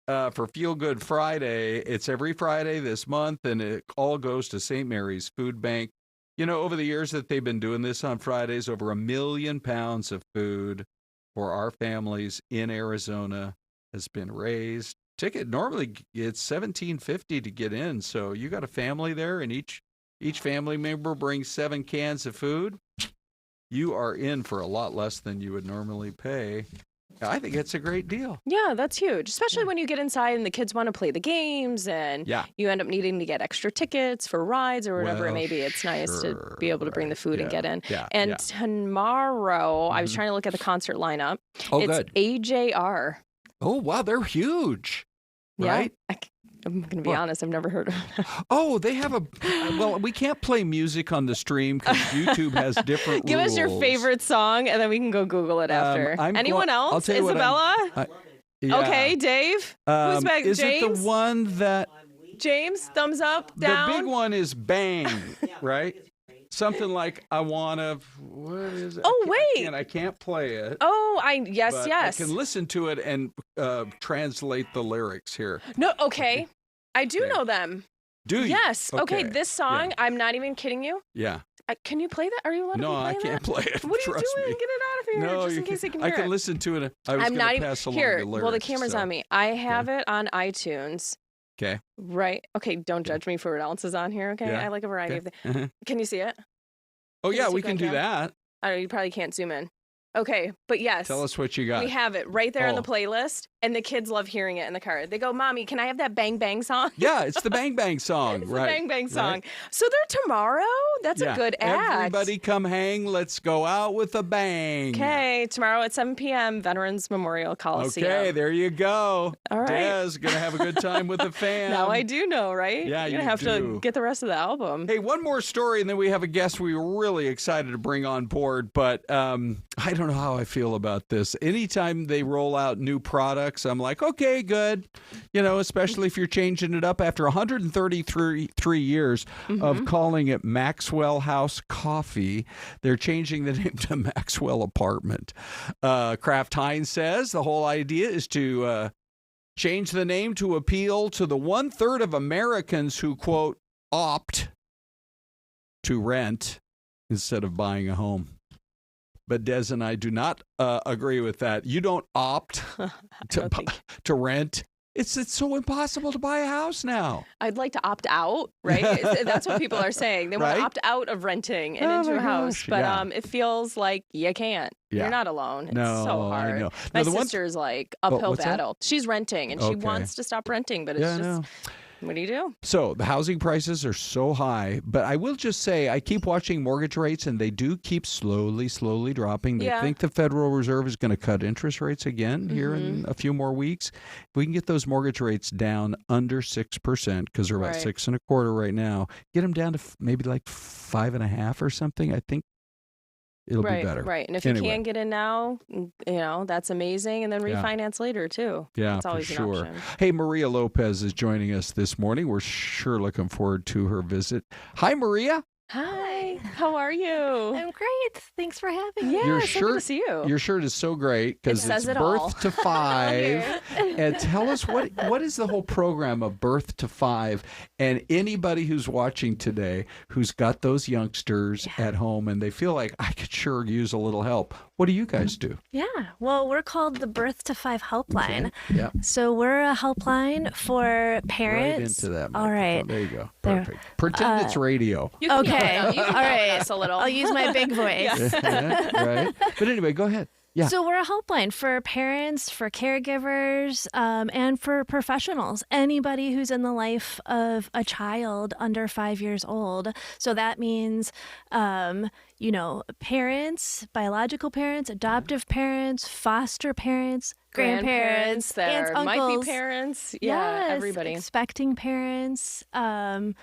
for Feel Good Friday. It's every Friday this month, and it all goes to St. Mary's Food Bank. You know, over the years that they've been doing this on Fridays, over 1 million pounds of food for our families in Arizona has been raised. Ticket normally it's $17.50 to get in, so you got a family there, and each family member brings 7 cans of food. You are in for a lot less than you would normally pay. I think it's a great deal. Yeah, that's huge, especially when you get inside and the kids want to play the games and you end up needing to get extra tickets for rides or whatever it may be. It's nice to be able to bring the food and get in. And tomorrow, I was trying to look at the concert lineup. Oh, it's good. AJR. Oh, wow, they're huge. right? Yeah. I'm going to be honest. I've never heard of it. Oh, they have well, we can't play music on the stream because YouTube has different Give rules. us your favorite song, and then we can go Google it after. Anyone else? I'll tell you Isabella? Yeah. Okay, Dave? Who's back? Is James? it the one that... James, thumbs up, down? The big one is Bang, right? Something like, I want to... What is it? Oh, wait. I can't play it. Oh, yes. But I can listen to it and translate the lyrics here. No, okay. I do know them. Do you? Yes. Okay, this song, I'm not even kidding you. Yeah. Can you play that? Are you allowed to play that? No, I can't play it. What are you Trust doing? me. Get it out of here, No, just in case I can I hear can it. listen to it. I was I'm going not to even pass along here. the lyrics. Well, the camera's on me. I have it on iTunes. Okay. Right. Okay, don't judge me for what else is on here, okay? Yeah. I like a variety of Okay. things. Can you see it? Oh, Can you yeah, see we it can on do cam? that. I don't know, you probably can't zoom in. Okay, but yes. Tell us what you got. We have it right there on the Oh. playlist, and the kids love hearing it in the car. They go, Mommy, can I have that Bang Bang song? Yeah, it's the Bang Bang song, It's right? the Bang Bang song. Right? So they're tomorrow? That's a good act. Everybody come hang. Let's go out with a bang. Okay, tomorrow at 7 p.m., Veterans Memorial Coliseum. Okay, there you go. All right. Dez, going to have a good time with the fam. Now I do know, right? Yeah, You're you gonna have do. to get the rest of the album. Hey, one more story, and then we have a guest we were really excited to bring on board. But I don't know how I feel about this. Anytime they roll out new products, I'm like, okay, good. You know, especially if you're changing it up after 133 years of calling it Maxwell House Coffee. They're changing the name to Maxwell Apartment. Kraft Heinz says the whole idea is to change the name to appeal to the 1/3 of Americans who, quote, opt to rent instead of buying a home. But Des and I do not agree with that. You don't opt to rent. It's so impossible to buy a house now. I'd like to opt out, right? That's what people are saying. They want Right? to opt out of renting and into my a house. gosh, But yeah. It feels like you can't. Yeah. You're not alone. It's No, so I hard. know. My Now, the one- sister's like uphill what's that? battle. She's renting and she Okay. wants to stop renting, but it's Yeah, I just, know. what do you do? So the housing prices are so high, but I will just say I keep watching mortgage rates, and they do keep slowly dropping. They Yeah. think the Federal Reserve is going to cut interest rates again here in a few more weeks. If we can get those mortgage rates down under 6%, because they're about Right. 6 1/4 right now, get them down to maybe like 5.5 or something. I think it'll right, be better. Right. And if Anyway. you can get in now, that's amazing. And then Yeah. refinance later, too. Yeah, It's always for an sure. option. Hey, Maria Lopez is joining us this morning. We're sure looking forward to her visit. Hi, Maria. Hi. How are you? I'm great. Thanks for having me. Yeah, Your so shirt, good to see you. Your shirt is so great because It says it's it Birth all. to 5. And tell us what is the whole program of Birth to 5? And anybody who's watching today who's got those youngsters at home and they feel like I could sure use a little help. What do you guys do? Yeah. Well, we're called the Birth to 5 Helpline. Yeah. So we're a helpline for parents. Right into that. All right. There you go. There. Perfect. Pretend it's radio. You can yell Okay. it out. You can All yell at right. us a little. I'll use my big voice. Yeah, right. But anyway, go ahead. Yeah. So we're a helpline for parents, for caregivers, and for professionals. Anybody who's in the life of a child under 5 years old. So that means, parents, biological parents, adoptive parents, foster parents, grandparents, that aunts, are, might uncles. be parents. Yeah, Yes, everybody. expecting parents, and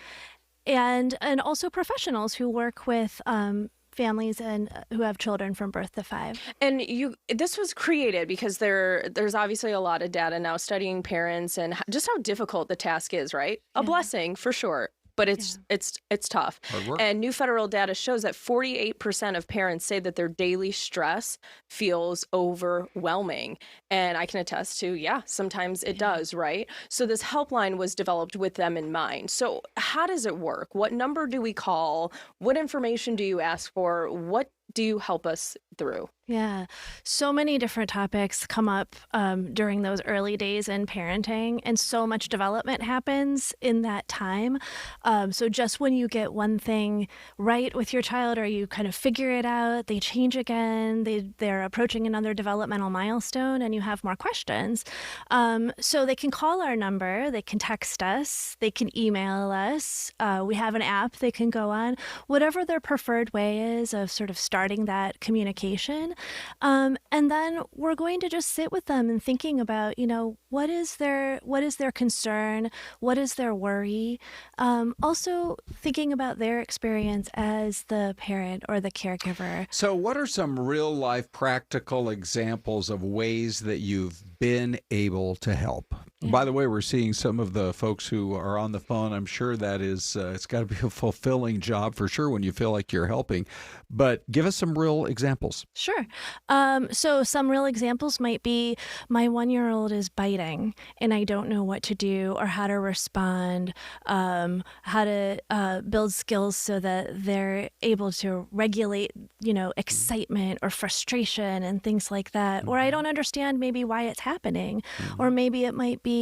also professionals who work with families and who have children from birth to 5. And this was created because there's obviously a lot of data now studying parents and just how difficult the task is, right? A blessing for sure. But it's tough. Hard work. And new federal data shows that 48% of parents say that their daily stress feels overwhelming. And I can attest to, sometimes it does, right? So this helpline was developed with them in mind. So how does it work? What number do we call? What information do you ask for? What do you help us through? Yeah. So many different topics come up during those early days in parenting, and so much development happens in that time. So just when you get one thing right with your child, or you kind of figure it out, they change again, they're approaching another developmental milestone, and you have more questions. So they can call our number, they can text us, they can email us. We have an app they can go on, whatever their preferred way is of sort of starting that communication. And then we're going to just sit with them and thinking about, what is their concern? What is their worry? Also thinking about their experience as the parent or the caregiver. So what are some real life practical examples of ways that you've been able to help? Yeah. By the way, we're seeing some of the folks who are on the phone. I'm sure that is, it's got to be a fulfilling job for sure when you feel like you're helping. But give us some real examples. Sure. So some real examples might be my 1-year-old is biting and I don't know what to do or how to respond, how to build skills so that they're able to regulate, excitement or frustration and things like that. Or I don't understand maybe why it's happening. Or maybe it might be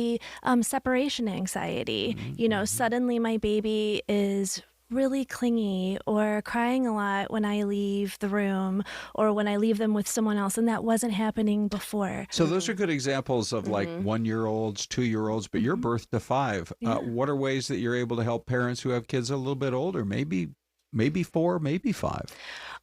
separation anxiety. Suddenly my baby is really clingy or crying a lot when I leave the room or when I leave them with someone else, and that wasn't happening before. So those are good examples of like 1-year-olds, 2-year-olds, but you're birth to 5. Yeah. What are ways that you're able to help parents who have kids a little bit older, maybe 4, maybe 5?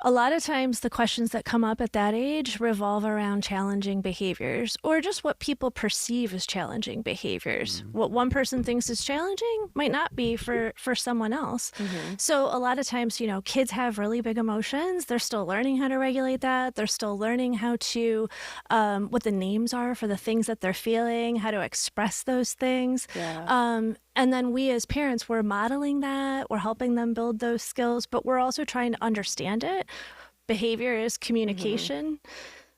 A lot of times the questions that come up at that age revolve around challenging behaviors or just what people perceive as challenging behaviors. What one person thinks is challenging might not be for someone else. So a lot of times, kids have really big emotions. They're still learning how to regulate that. They're still learning how to, what the names are for the things that they're feeling, how to express those things. Yeah. And then we as parents, we're modeling that, we're helping them build those skills, but we're also trying to understand it. Behavior is communication.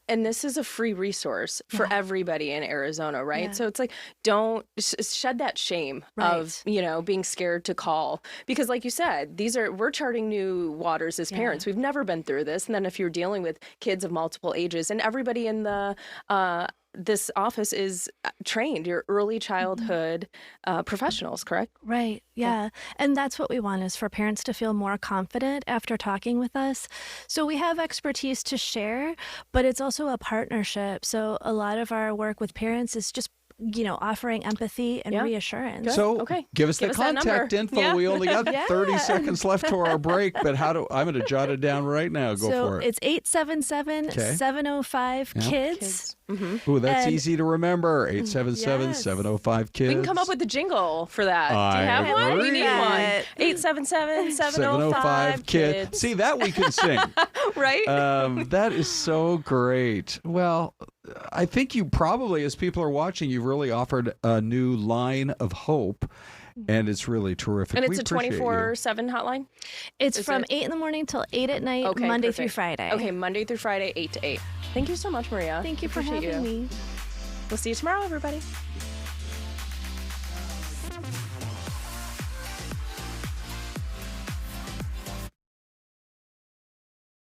And this is a free resource for everybody in Arizona, right? Yeah. So it's like, don't shed that shame of, being scared to call. Because like you said, we're charting new waters as parents. We've never been through this. And then if you're dealing with kids of multiple ages, and everybody in the this office is trained, your early childhood professionals, correct? Right. Yeah. And that's what we want, is for parents to feel more confident after talking with us. So we have expertise to share, but it's also a partnership. So a lot of our work with parents is just offering empathy and reassurance. Good. So give us the contact info. Yeah. We only got 30 seconds left to our break, but I'm going to jot it down right now. Go for it. It's 877-705-KIDS. Ooh, that's easy to remember. 877-705-KIDS. We can come up with a jingle for that. Do you have one? We need one. 877-705-KIDS. See, that we can sing. Right? That is so great. Well, I think you probably, as people are watching, you've really offered a new line of hope, and it's really terrific. And it's a 24/7 hotline? It's from 8 in the morning till 8 at night, Monday through Friday. Okay, Monday through Friday, 8 to 8. Thank you so much, Maria. Thank you for having me. We'll see you tomorrow, everybody.